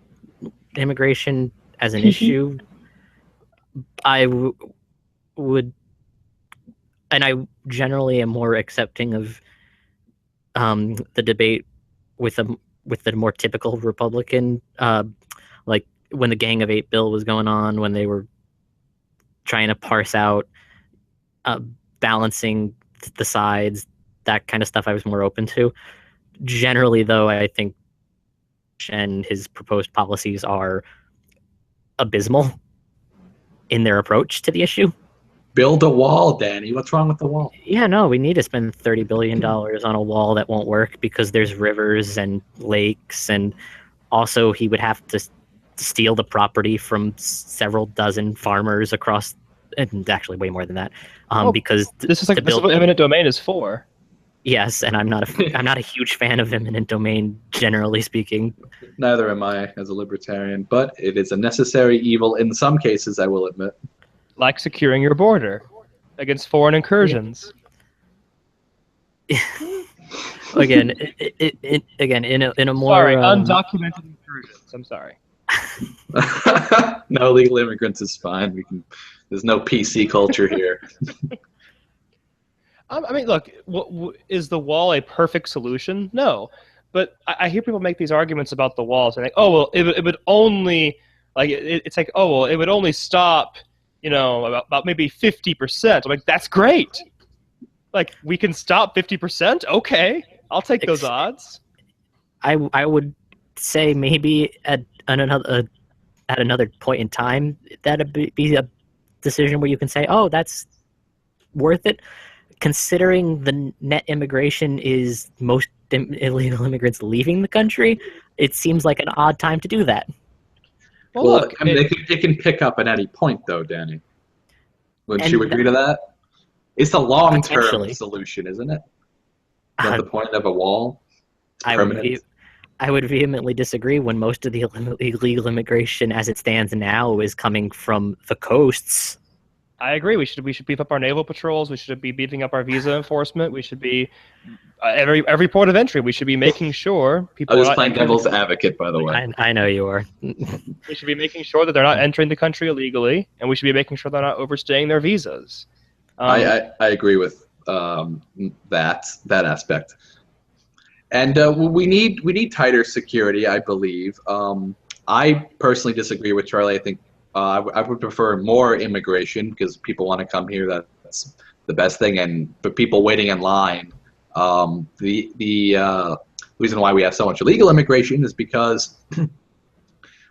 immigration as an issue. I would, and I generally am more accepting of the debate with the more typical Republican, like when the Gang of Eight bill was going on, when they were trying to parse out balancing the sides, that kind of stuff I was more open to. Generally, though, I think and his proposed policies are abysmal in their approach to the issue. Build a wall, Danny. What's wrong with the wall? Yeah, no, we need to spend $30 billion on a wall that won't work because there's rivers and lakes, and also he would have to steal the property from several dozen farmers across, and actually way more than that, because this is what eminent domain is for. Yes, and I'm not a huge fan of eminent domain, generally speaking. Neither am I as a libertarian, but it is a necessary evil in some cases, I will admit. Like securing your border against foreign incursions. Again, in a more undocumented incursions. I'm sorry. No, legal immigrants is fine. There's no PC culture here. I mean, look, is the wall a perfect solution? No, but I hear people make these arguments about the walls and like, oh well, it would only it's like, oh well, it would only stop, about maybe 50%. I'm like, that's great. Like, we can stop 50%. Okay, I'll take those odds. I would say maybe at another point in time that'd be a decision where you can say, oh, that's worth it. Considering the net immigration is most illegal immigrants leaving the country, it seems like an odd time to do that. Well, look, I mean, it can pick up at any point, though, Danny. Wouldn't you agree to that? It's the long-term solution, isn't it? Not the point of a wall? I would vehemently disagree when most of the illegal immigration as it stands now is coming from the coasts. I agree. We should beef up our naval patrols. We should be beefing up our visa enforcement. We should be every port of entry. We should be making sure people. I was playing devil's advocate, by the way. I know you are. We should be making sure that they're not entering the country illegally, and we should be making sure they're not overstaying their visas. I agree with that aspect, and we need tighter security, I believe. I personally disagree with Charlie. I think. I would prefer more immigration because people want to come here. That's the best thing. But people waiting in line, the reason why we have so much illegal immigration is because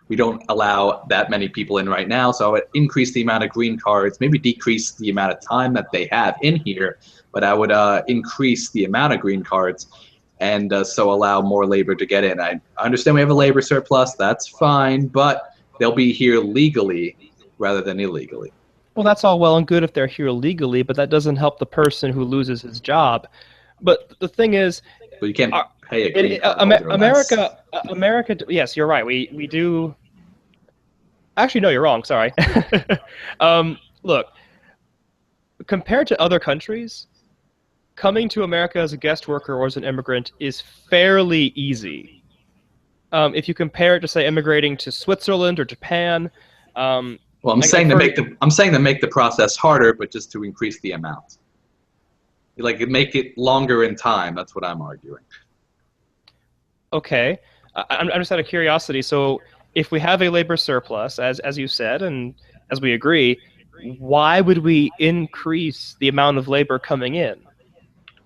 we don't allow that many people in right now. So I would increase the amount of green cards, maybe decrease the amount of time that they have in here, but I would increase the amount of green cards. and so allow more labor to get in. I understand we have a labor surplus. That's fine, but they'll be here legally rather than illegally. Well, that's all well and good if they're here legally, but that doesn't help the person who loses his job. But the thing is, But you can't pay a green card holder less. America. Yes, you're right. We do. Actually, no, you're wrong. Sorry. Look, compared to other countries, coming to America as a guest worker or as an immigrant is fairly easy. If you compare it to, say, immigrating to Switzerland or Japan. Well, I'm saying to make the process harder, but just to increase the amount. Like make it longer in time. That's what I'm arguing. Okay, I'm just out of curiosity. So, if we have a labor surplus, as you said, and as we agree, why would we increase the amount of labor coming in?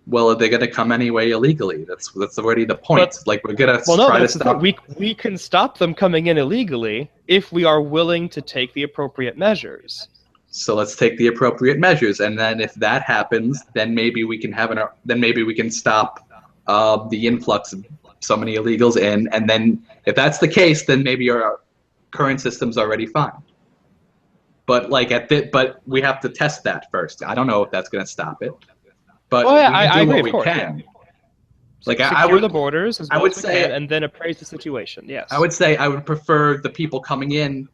Well, they're going to come anyway illegally. That's already the point. Like we're going to try to stop. We can stop them coming in illegally if we are willing to take the appropriate measures. So let's take the appropriate measures, and then if that happens, then maybe we can stop the influx of so many illegals in, and then if that's the case, then maybe our current system's already fine. But but we have to test that first. I don't know if that's going to stop it, but I agree, we can. Like secure the borders as well as we can, and then appraise the situation. Yes, I would say I would prefer the people coming in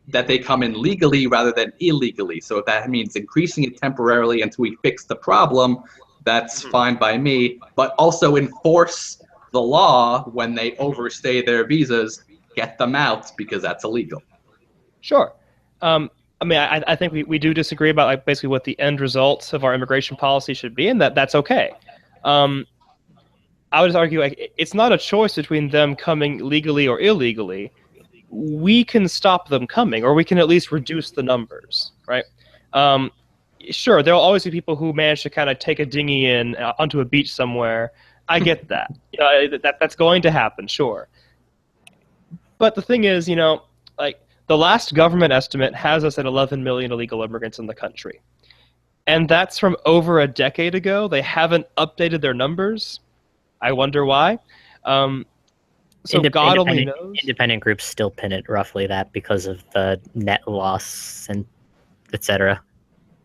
that they come in legally rather than illegally. So if that means increasing it temporarily until we fix the problem, that's fine by me. But also enforce the law when they overstay their visas, get them out because that's illegal. Sure. I mean, I think we do disagree about like basically what the end results of our immigration policy should be, and that's okay. I would just argue like it's not a choice between them coming legally or illegally. We can stop them coming, or we can at least reduce the numbers, right? Sure, there will always be people who manage to kind of take a dinghy in onto a beach somewhere. I get that. That's going to happen, sure. But the thing is, like the last government estimate has us at 11 million illegal immigrants in the country. And that's from over a decade ago. They haven't updated their numbers. I wonder why. So God only knows. Independent groups still pin it roughly that because of the net loss and etc.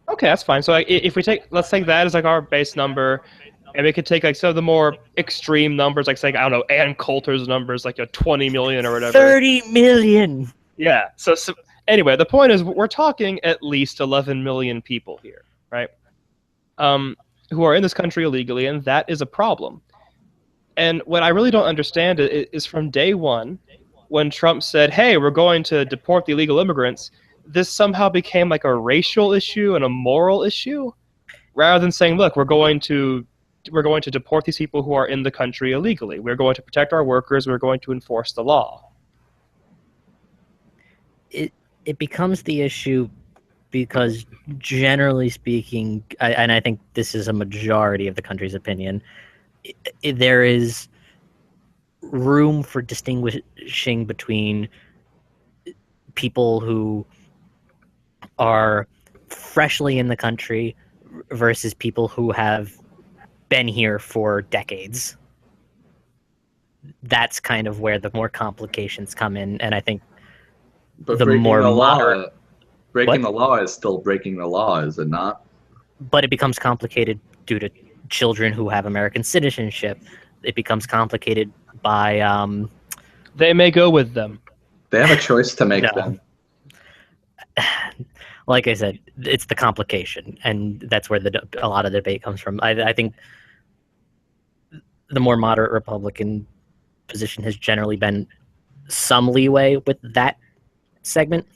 Okay, that's fine. So if let's take that as like our base number, and we could take like some of the more extreme numbers, like say I don't know Ann Coulter's numbers, like 20 million or whatever. 30 million. Yeah. So anyway, the point is we're talking at least 11 million people here, right? Who are in this country illegally, and that is a problem. And what I really don't understand is from day one, when Trump said, hey, we're going to deport the illegal immigrants, this somehow became like a racial issue and a moral issue, rather than saying, look, we're going to deport these people who are in the country illegally. We're going to protect our workers. We're going to enforce the law. It becomes the issue because generally speaking, and I think this is a majority of the country's opinion, there is room for distinguishing between people who are freshly in the country versus people who have been here for decades. That's kind of where the more complications come in, and I think the more moderate... Breaking the law is still breaking the law, is it not? But it becomes complicated due to children who have American citizenship. It becomes complicated by... They may go with them. They have a choice to make them. Like I said, it's the complication, and that's where a lot of the debate comes from. I think the more moderate Republican position has generally been some leeway with that segment.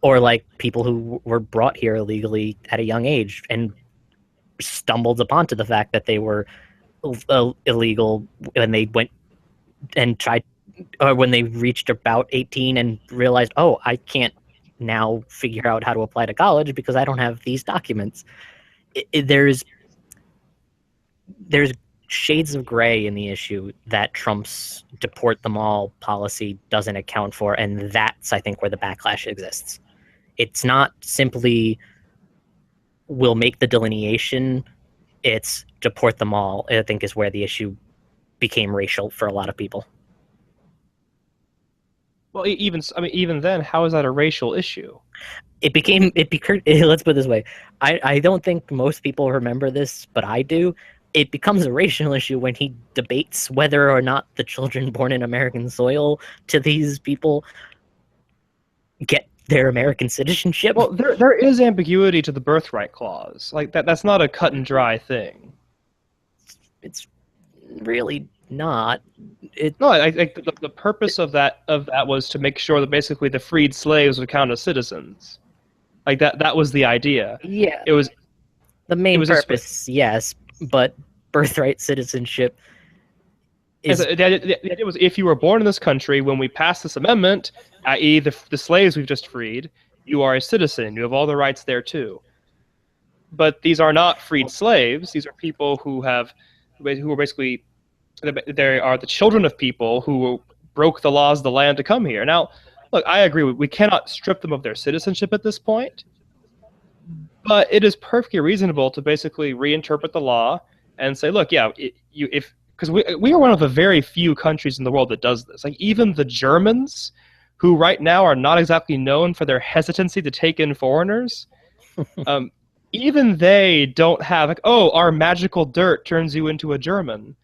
Or like people who were brought here illegally at a young age and stumbled upon to the fact that they were illegal when they went and tried, or when they reached about 18 and realized, oh, I can't now figure out how to apply to college because I don't have these documents. There's shades of gray in the issue that Trump's deport them all policy doesn't account for, and that's, I think, where the backlash exists. It's not simply we'll make the delineation, it's deport them all, I think, is where the issue became racial for a lot of people. Well, even then, how is that a racial issue? Let's put it this way. I don't think most people remember this, but I do. It becomes a racial issue when he debates whether or not the children born in American soil to these people get their American citizenship. Well, there is ambiguity to the birthright clause. Like that's not a cut and dry thing. It's really not. No, I think the purpose of that was to make sure that basically the freed slaves would count as citizens. Like that was the idea. Yeah. It was the main purpose, yes, but birthright citizenship is... The idea was, if you were born in this country when we passed this amendment, i.e. the slaves we've just freed, you are a citizen. You have all the rights there too. But these are not freed slaves. These are people who are basically, they are the children of people who broke the laws of the land to come here. Now, look, I agree. We cannot strip them of their citizenship at this point. But it is perfectly reasonable to basically reinterpret the law and say, look, yeah, because we are one of the very few countries in the world that does this. Like, even the Germans, who right now are not exactly known for their hesitancy to take in foreigners, even they don't have, like, oh, our magical dirt turns you into a German.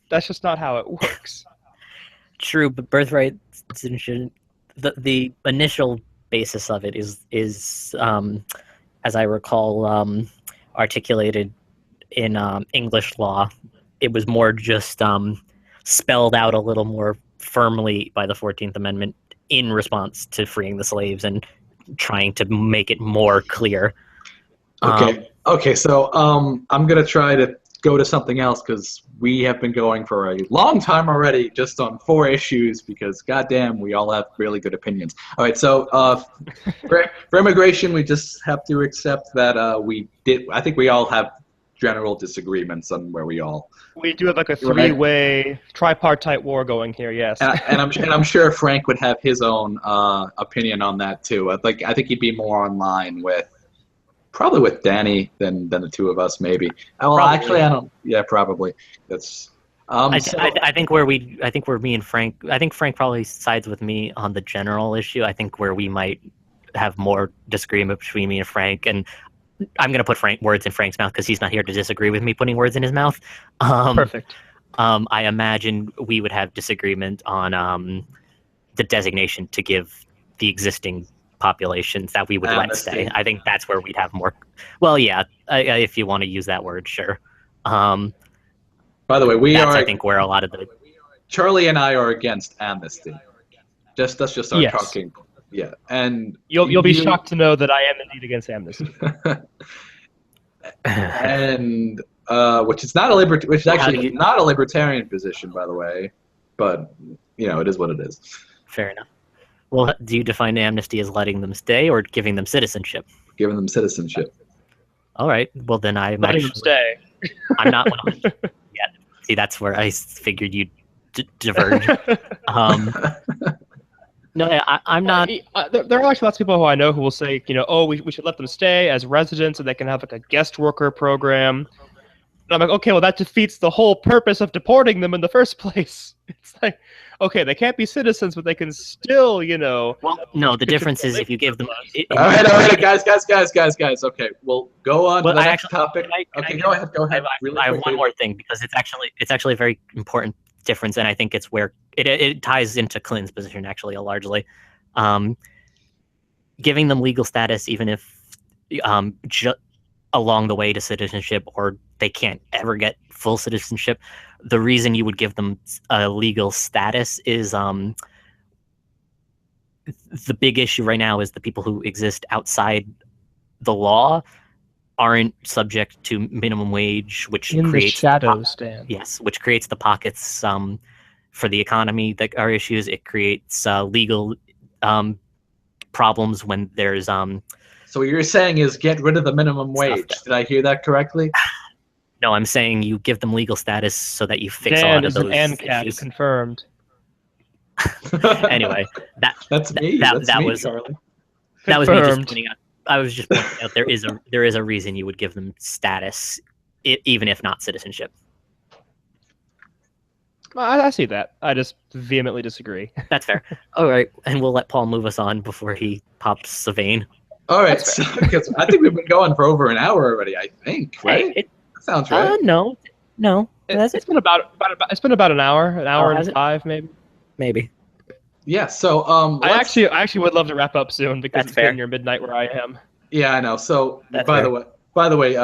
That's just not how it works. True, but birthright citizenship, the initial basis of it is as I recall, articulated in English law. It was more just spelled out a little more firmly by the 14th Amendment in response to freeing the slaves and trying to make it more clear. Okay. So I'm gonna try to go to something else because we have been going for a long time already, just on 4 issues. Because goddamn, we all have really good opinions. All right, so for immigration, we just have to accept that I think we all have general disagreements on where we all. We do have like a 3-way tripartite war going here, yes. and I'm sure Frank would have his own opinion on that too. I think he'd be more online with. Probably with Danny than the two of us, maybe. Well, probably. Actually, I don't. Yeah, probably. That's. I think where me and Frank. I think Frank probably sides with me on the general issue. I think where we might have more disagreement between me and Frank, and I'm going to put words in Frank's mouth because he's not here to disagree with me putting words in his mouth. Perfect. I imagine we would have disagreement on the designation to give the existing populations that we would let stay. I think that's where we'd have more. Well, yeah, if you want to use that word, sure. By the way, I think where a lot of the Charlie and I are against amnesty. That's just our talking. Yeah, and you'll be shocked to know that I am indeed against amnesty. And which is not not a libertarian position, by the way, but it is what it is. Fair enough. Well, do you define amnesty as letting them stay or giving them citizenship? Giving them citizenship. All right. Well, then I'm letting them stay. I'm not 100% yet. See, that's where I figured you'd diverge. No, I'm not. There are actually lots of people who I know who will say, we should let them stay as residents, and they can have like a guest worker program. And I'm like, okay, well, that defeats the whole purpose of deporting them in the first place. It's like, okay, they can't be citizens, but they can still, Well, no, the difference is if you give them. All right, guys. Okay, we'll go on to the next topic. Go ahead. I have one more thing because it's actually a very important difference, and I think it's where it ties into Clinton's position actually largely. Giving them legal status, even if along the way to citizenship, or they can't ever get full citizenship. The reason you would give them a legal status is the big issue right now is the people who exist outside the law aren't subject to minimum wage, which in creates the shadows, Dan. Yes, which creates the pockets for the economy that are issues. It creates legal problems when there's So what you're saying is get rid of the minimum wage. Did I hear that correctly? No, I'm saying you give them legal status so that you fix Dan a lot of is those an ANCAP issues. Confirmed. Anyway, that's me. That me, was Charlie. That was me just pointing out. I was just pointing out there is a reason you would give them status even if not citizenship. I see that. I just vehemently disagree. That's fair. All right, and we'll let Paul move us on before he pops Sylvain. All right, That's so because I think we've been going for over an hour already. I think, right? Hey, That sounds right. no. It's been about an hour has and it? 5 maybe. Maybe. Yeah. So I actually would love to wrap up soon because That's it's fair. getting near midnight where I am. Yeah, I know. So That's by fair. the way,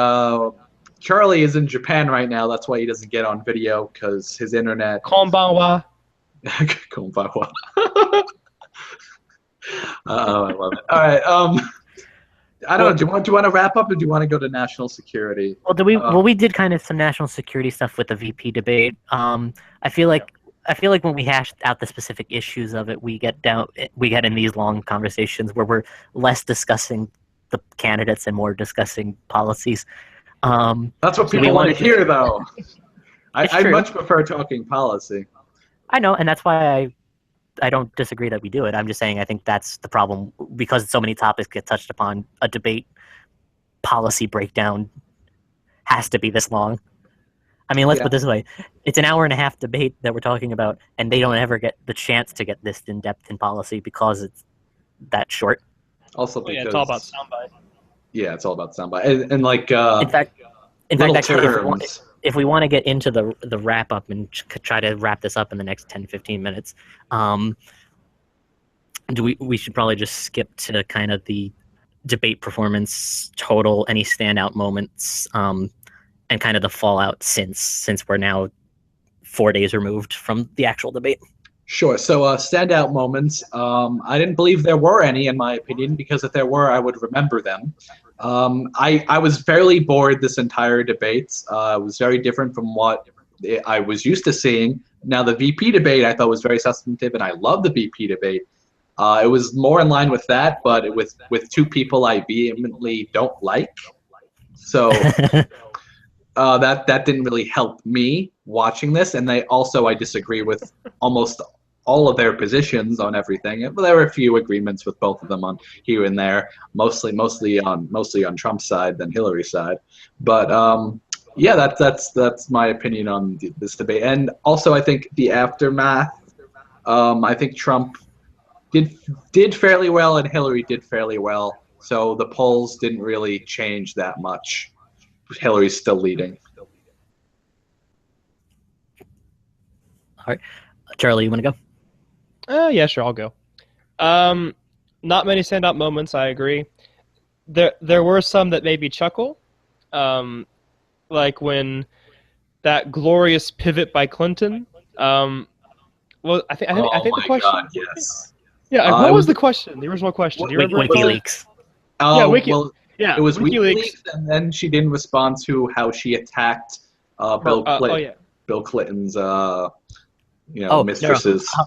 Charlie is in Japan right now. That's why he doesn't get on video because his internet. Konbanwa. Konbanwa. I love it. All right. I don't know. Do you want to wrap up, or do you want to go to national security? Well, we did kind of some national security stuff with the VP debate. I feel like when we hash out the specific issues of it, we get in these long conversations where we're less discussing the candidates and more discussing policies. That's what so we people want wanted to hear, though. I true. much prefer talking policy. I know, and that's why I don't disagree that we do it. I'm just saying I think that's the problem because so many topics get touched upon. A debate policy breakdown has to be this long. I mean, let's put it this way. It's an hour and a half debate that we're talking about, and they don't ever get the chance to get this in-depth in policy because it's that short. Also because it's all about soundbite. Yeah, it's all about soundbite. And like in fact, actually, if we want to get into the wrap up and try to wrap this up in the next 10-15 minutes, we should probably just skip to kind of the debate performance total, any standout moments, and kind of the fallout since we're now 4 days removed from the actual debate. Sure. So standout moments. I didn't believe there were any, in my opinion, because if there were, I would remember them. I was fairly bored this entire debate. It was very different from what I was used to seeing. Now, the VP debate I thought was very substantive, and I love the VP debate. It was more in line with that, but with two people I vehemently don't like. So that didn't really help me watching this. And I disagree with almost all of their positions on everything. There were a few agreements with both of them on here and there, mostly on Trump's side than Hillary's side. But yeah, that's my opinion on this debate. And also, I think the aftermath. I think Trump did fairly well, and Hillary did fairly well. So the polls didn't really change that much. Hillary's still leading. All right, Charlie, you want to go? Yeah, sure, I'll go. Not many standout moments, I agree. There were some that made me chuckle, like when that glorious pivot by Clinton. Well, I think the question. God, yes. Yeah, what was the question? The original question. Do you remember? WikiLeaks. It was WikiLeaks, and then she didn't respond to how she attacked Bill Clinton's mistresses. No.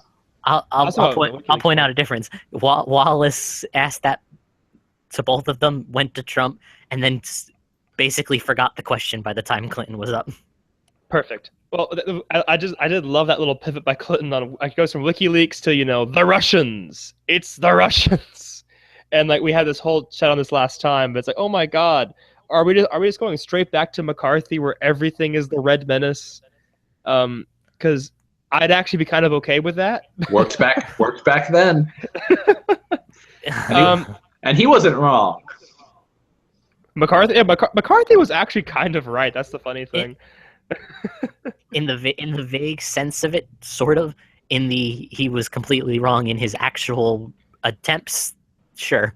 I'll point out a difference. Wallace asked that to both of them, went to Trump, and then basically forgot the question by the time Clinton was up. Perfect. Well, I did love that little pivot by Clinton it goes from WikiLeaks to the Russians. It's the Russians, and like we had this whole chat on this last time, but it's like, oh my God, are we just going straight back to McCarthy where everything is the Red Menace? Because I'd actually be kind of okay with that. Worked back then. And he wasn't wrong. McCarthy was actually kind of right. That's the funny thing. In the vague sense of it, sort of. He was completely wrong in his actual attempts. Sure.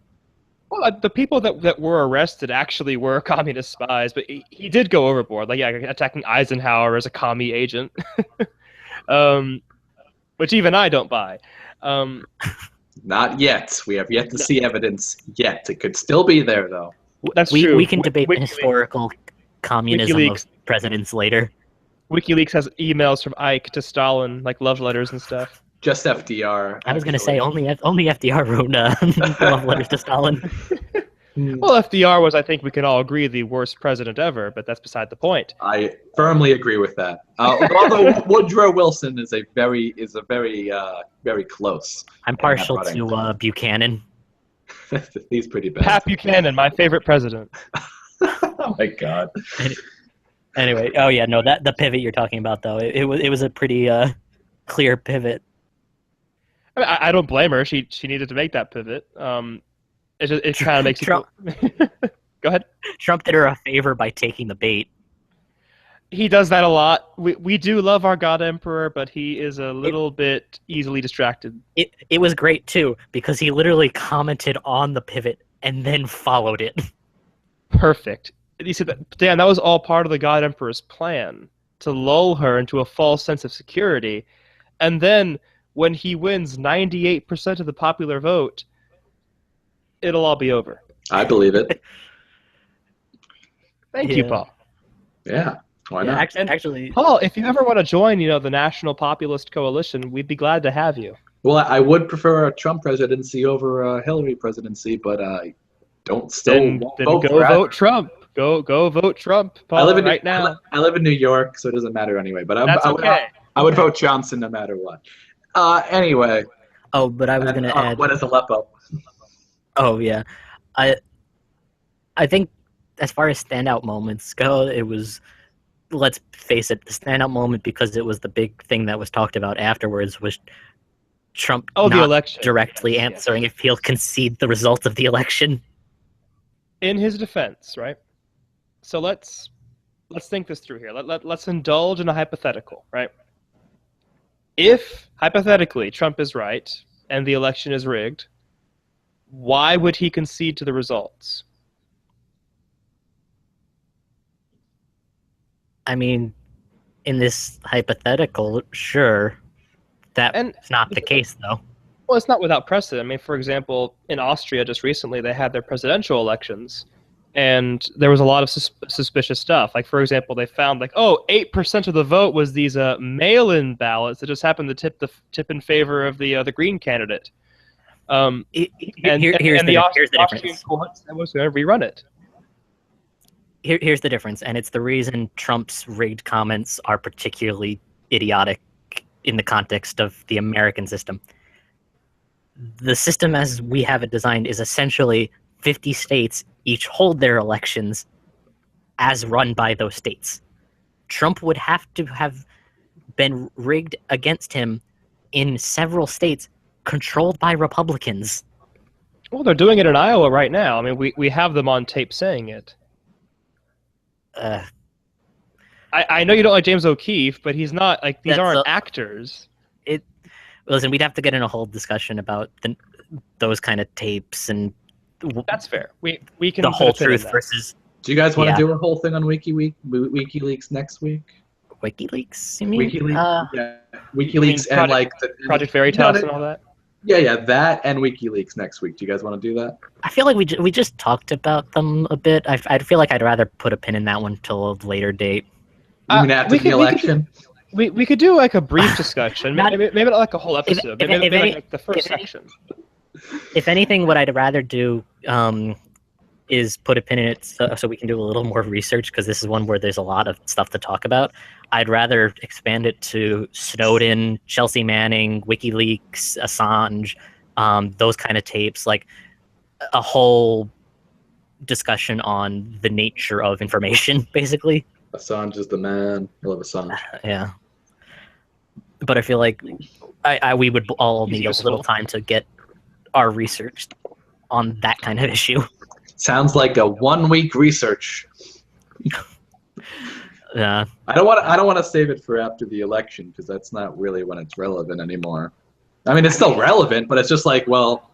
Well, the people that were arrested actually were communist spies, but he did go overboard. Like, yeah, attacking Eisenhower as a commie agent, which even I don't buy. Not yet. We have yet to see evidence yet. It could still be there, though. That's true. We can debate historical communism of presidents later. WikiLeaks has emails from Ike to Stalin, like love letters and stuff. Just FDR. I was going to say only FDR wrote love letters to Stalin. Well, FDR was, I think we can all agree, the worst president ever, but that's beside the point. I firmly agree with that. Although Woodrow Wilson is a very close. I'm partial to Buchanan. He's pretty bad. Pat Buchanan, my favorite president. Oh my God. Anyway, oh yeah, no, that the pivot you're talking about though, it was a pretty clear pivot. I don't blame her. She needed to make that pivot. It kind of makes Trump, you go ahead. Trump did her a favor by taking the bait. He does that a lot. We do love our God Emperor, but he is a little bit easily distracted. It was great too because he literally commented on the pivot and then followed it. Perfect. He said that, Dan, that was all part of the God Emperor's plan to lull her into a false sense of security. And then when he wins 98% of the popular vote, it'll all be over. I believe it. Thank you, Paul. Yeah. Why not? Actually, Paul, if you ever want to join, the National Populist Coalition, we'd be glad to have you. Well, I would prefer a Trump presidency over a Hillary presidency, but I don't still Then vote go vote Trump. Go vote Trump, Paul, I live in right now. I live in New York, so it doesn't matter anyway. But That's okay. I would vote Johnson no matter what. Anyway. oh, but I was going to add. What is Aleppo? Oh yeah, I think as far as standout moments go, it was. Let's face it, the standout moment because it was the big thing that was talked about afterwards was Trump the not election. directly answering if he'll concede the result of the election. In his defense, right? So let's think this through here. Let's indulge in a hypothetical, right? If hypothetically Trump is right and the election is rigged, why would he concede to the results? I mean, in this hypothetical, sure, that's not the case, though. Well, it's not without precedent. I mean, for example, in Austria just recently, they had their presidential elections, and there was a lot of suspicious stuff. Like, for example, they found 8% of the vote was these mail-in ballots that just happened to tip in favor of the Green candidate. Here's the difference. Austrian courts was going to rerun it. Here's the difference, and it's the reason Trump's rigged comments are particularly idiotic in the context of the American system. The system as we have it designed is essentially 50 states each hold their elections as run by those states. Trump would have to have been rigged against him in several states controlled by Republicans. Well, they're doing it in Iowa right now. I mean, we have them on tape saying it. I know you don't like James O'Keefe, but he's not these aren't actors. Listen, we'd have to get in a whole discussion about those kind of tapes and that's fair. We can the whole truth versus. Do you guys want to do a whole thing on WikiLeaks next week? WikiLeaks? You mean? WikiLeaks, yeah. WikiLeaks and Project Veritas and all that. Yeah, that and WikiLeaks next week. Do you guys want to do that? I feel like we just talked about them a bit. I feel like I'd rather put a pin in that one till a later date. You mean after the election? We could do a brief discussion, maybe not like a whole episode, maybe the first section. If anything, what I'd rather do is put a pin in it so we can do a little more research because this is one where there's a lot of stuff to talk about. I'd rather expand it to Snowden, Chelsea Manning, WikiLeaks, Assange, those kind of tapes, like a whole discussion on the nature of information, basically. Assange is the man. I love Assange. Yeah. But I feel like we would all need a little time to get our research on that kind of issue. Sounds like a 1 week research. Yeah. I don't want to save it for after the election because that's not really when it's relevant anymore. I mean, it's still relevant, but it's just well,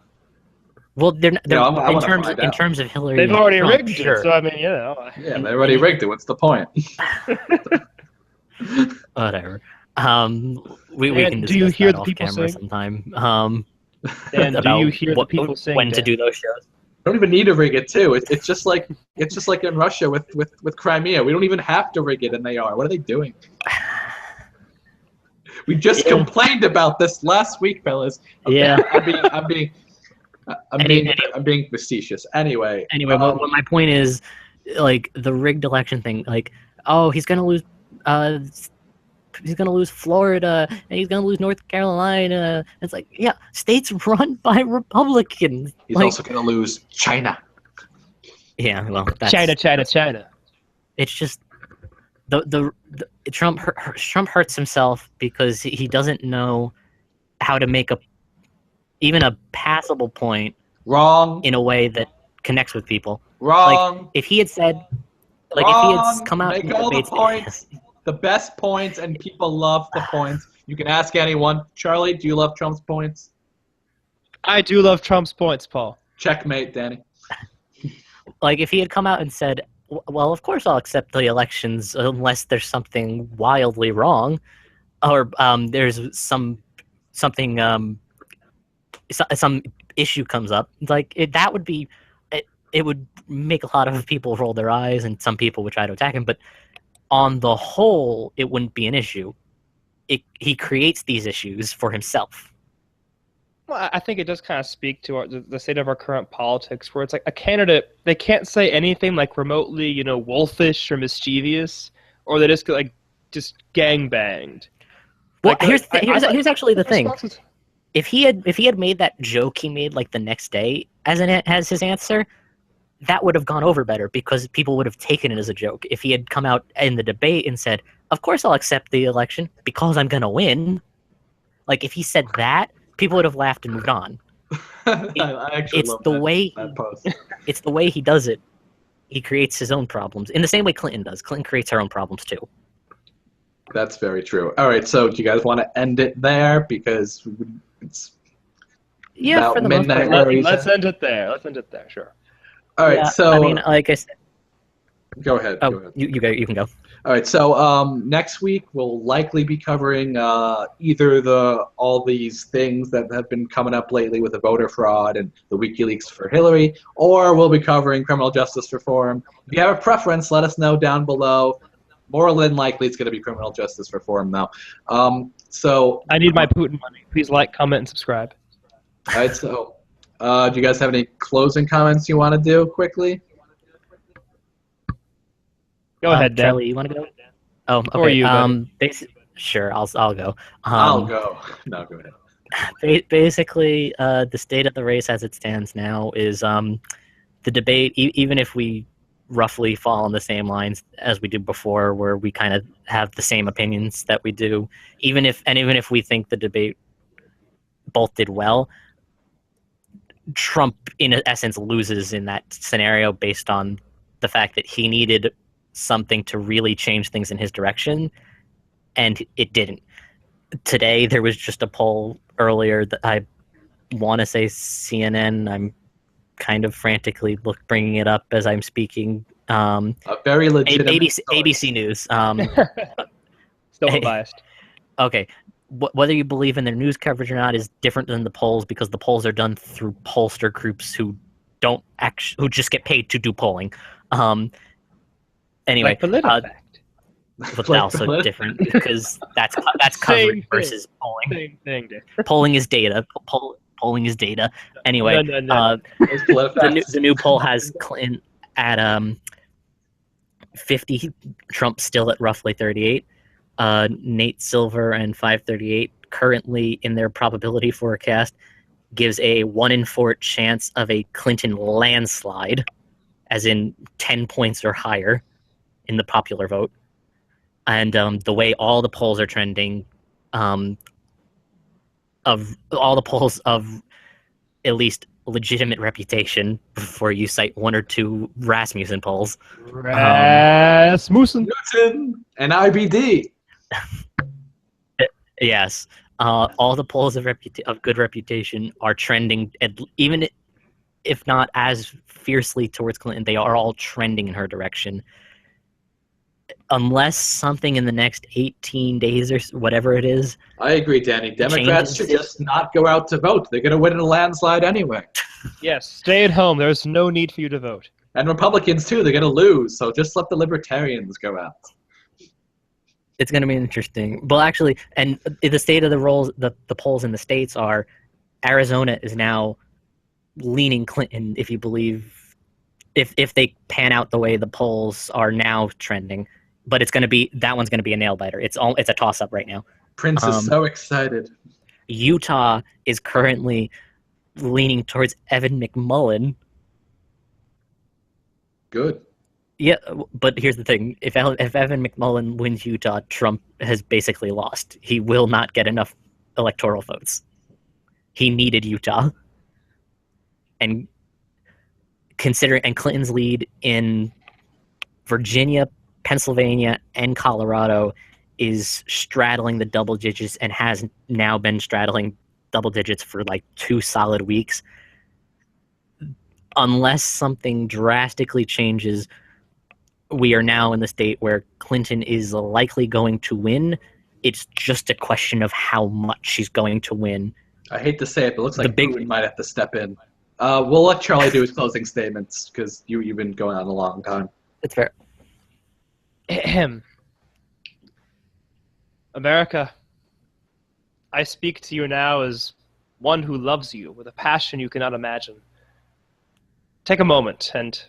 they're in terms of Hillary. They've already Trump, rigged sure. it, so I mean, Yeah, they already rigged it. What's the point? Whatever. We can discuss do you hear that the off people camera saying? Sometime. And do you hear the people saying when to do those shows? Don't even need to rig it too. It's just like in Russia with Crimea. We don't even have to rig it, and they are. What are they doing? We just complained about this last week, fellas. Okay, I'm being facetious. Anyway, well, my point is, like the rigged election thing. Like, oh, he's gonna lose. He's gonna lose Florida, and he's gonna lose North Carolina. It's like, yeah, states run by Republicans. He's also gonna lose China. Yeah, well, that's, China. It's just Trump hurts himself because he doesn't know how to make even a passable point Wrong. in a way that connects with people. Wrong. Like if he had said, like if he had come out Make in all the debates, points, the best points, and people love the points. You can ask anyone. Charlie, do you love Trump's points? I do love Trump's points, Paul. Checkmate, Danny. like if he had come out and said, well, of course I'll accept the elections unless there's something wildly wrong, or there's something some issue comes up, like that would be it would make a lot of people roll their eyes, and some people would try to attack him, but on the whole it wouldn't be an issue. He creates these issues for himself. Well, I think it does kind of speak to the state of our current politics, where it's like a candidate, they can't say anything like remotely, wolfish or mischievous, or they just get just gang banged. Well, Like, here's actually the thing. responses- If he had made that joke he made like the next day as his answer, that would have gone over better because people would have taken it as a joke. If he had come out in the debate and said, "Of course I'll accept the election because I'm gonna win," like if he said that, people would have laughed and moved on. I actually It's love the that, way that post. it's the way he does it. He creates his own problems in the same way Clinton does. Clinton creates her own problems too. That's very true. All right, so do you guys want to end it there because it's Yeah, about for the most midnight part. where he's Let's at? end it there. Let's end it there. Sure. All right, Yeah, so I mean, like I said, go ahead. oh, Go ahead. you can go. All right, so next week we'll likely be covering either all these things that have been coming up lately with the voter fraud and the WikiLeaks for Hillary, or we'll be covering criminal justice reform. If you have a preference, let us know down below. More than likely, it's going to be criminal justice reform now. So I need my Putin money. Please like, comment, and subscribe. all right, so do you guys have any closing comments you want to do quickly? Go ahead, Dan. Charlie, you want to go? Oh, okay. Or you, buddy. Sure, I'll go. I'll go. No, go ahead. Basically, the state of the race as it stands now is the debate. Even if we roughly fall on the same lines as we did before, where we kind of have the same opinions that we do, even if we think the debate both did well, Trump in essence loses in that scenario based on the fact that he needed something to really change things in his direction, and it didn't. Today there was just a poll earlier that I want to say CNN. I'm kind of frantically bringing it up as I'm speaking. A very legitimate ABC News. Still unbiased. Okay, whether you believe in their news coverage or not is different than the polls, because the polls are done through pollster groups who who just get paid to do polling. Anyway, Like PolitiFact. but Like also different because that's coverage versus polling. Same thing, dude. Polling is data. Polling is data. Anyway, No. It's PolitiFact. the new poll has Clinton at 50, Trump still at roughly 38. Nate Silver and 538 currently in their probability forecast gives a 1 in 4 chance of a Clinton landslide, as in 10 points or higher in the popular vote. And the way all the polls are trending, of all the polls of at least legitimate reputation, before you cite 1 or 2 Rasmussen polls. Rasmussen. Newton and IBD. Yes, all the polls of good reputation are trending, even if not as fiercely towards Clinton. They are all trending in her direction. Unless something in the next 18 days or whatever it is. I agree, Danny. Democrats should just not go out to vote. They're going to win in a landslide anyway. Yes, stay at home. There's no need for you to vote. And Republicans, too, they're going to lose. So just let the libertarians go out. It's going to be interesting. Well, actually, and the state of the polls in the states are, Arizona is now leaning Clinton, if you believe, if they pan out the way the polls are now trending. But that one's going to be a nail biter. It's a toss up right now. Prince is so excited. Utah is currently leaning towards Evan McMullen. Good. Yeah, but here's the thing: if Evan McMullin wins Utah, Trump has basically lost. He will not get enough electoral votes. He needed Utah, and Clinton's lead in Virginia, Pennsylvania, and Colorado is straddling the double digits and has now been straddling double digits for like 2 solid weeks. Unless something drastically changes, we are now in the state where Clinton is likely going to win. It's just a question of how much she's going to win. I hate to say it, but it looks like Putin might have to step in. We'll let Charlie do his closing statements because you've been going on a long time. It's fair. America, I speak to you now as one who loves you with a passion you cannot imagine. Take a moment and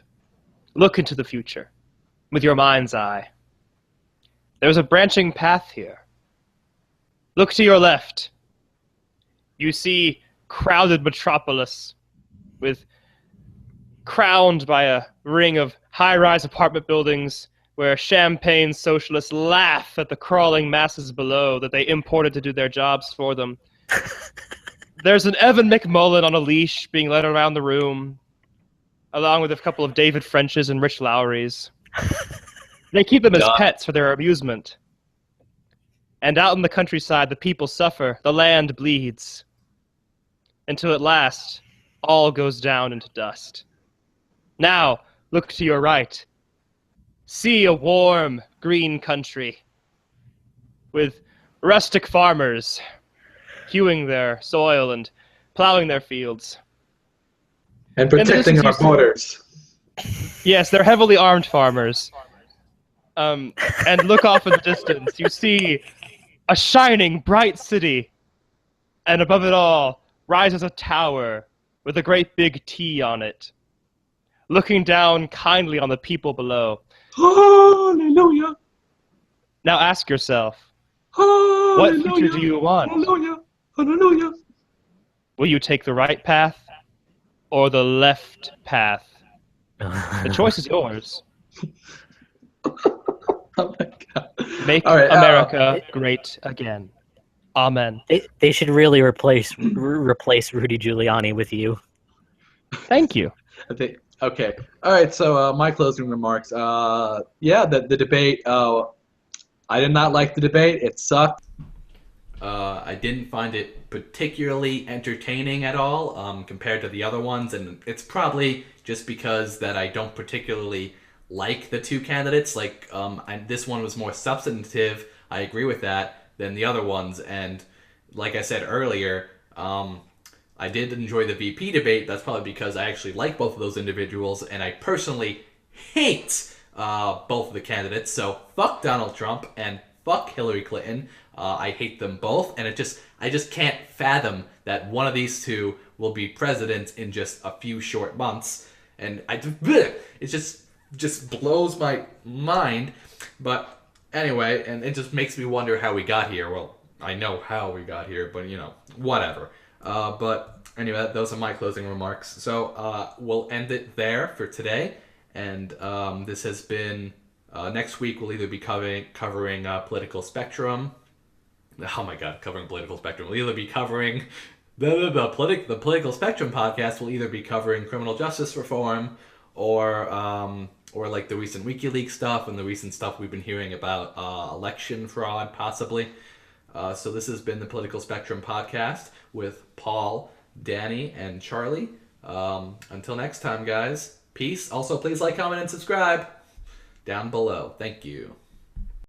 look into the future with your mind's eye. There's a branching path here. Look to your left. You see crowded metropolis crowned by a ring of high-rise apartment buildings where champagne socialists laugh at the crawling masses below that they imported to do their jobs for them. There's an Evan McMullin on a leash being led around the room, along with a couple of David Frenches and Rich Lowrys. They keep them as pets for their amusement. And out in the countryside, the people suffer, the land bleeds, until at last, all goes down into dust. Now, look to your right. See a warm, green country with rustic farmers hewing their soil and plowing their fields. And protecting our borders. Yes, they're heavily armed farmers. And look off in the distance. You see a shining, bright city. And above it all rises a tower with a great big T on it, looking down kindly on the people below. Hallelujah. Now ask yourself, Hallelujah. what future do you want? Hallelujah. Hallelujah. Will you take the right path or the left path? The choice is yours. Oh my God. Make All right, America great again. Amen. They should really replace Rudy Giuliani with you. Thank you. Okay. All right. So my closing remarks. Yeah, the debate. I did not like the debate. It sucked. I didn't find it particularly entertaining at all compared to the other ones, and it's probably just because that I don't particularly like the two candidates. Like, this one was more substantive. I agree with that than the other ones, and like I said earlier, I did enjoy the VP debate. That's probably because I actually like both of those individuals, and I personally hate both of the candidates. So fuck Donald Trump and fuck Hillary Clinton. I hate them both, and I just can't fathom that one of these two will be president in just a few short months, and it just blows my mind. But anyway, and it just makes me wonder how we got here. Well, I know how we got here, but whatever. But anyway, those are my closing remarks. So we'll end it there for today, and this has been. Next week we'll either be covering political spectrum. Oh my God, covering political spectrum. We'll either be covering the political spectrum podcast. Will either be covering criminal justice reform or like the recent WikiLeaks stuff and the recent stuff we've been hearing about election fraud, possibly. So this has been the Political Spectrum podcast with Paul, Danny, and Charlie. Until next time, guys. Peace. Also, please like, comment, and subscribe down below. Thank you.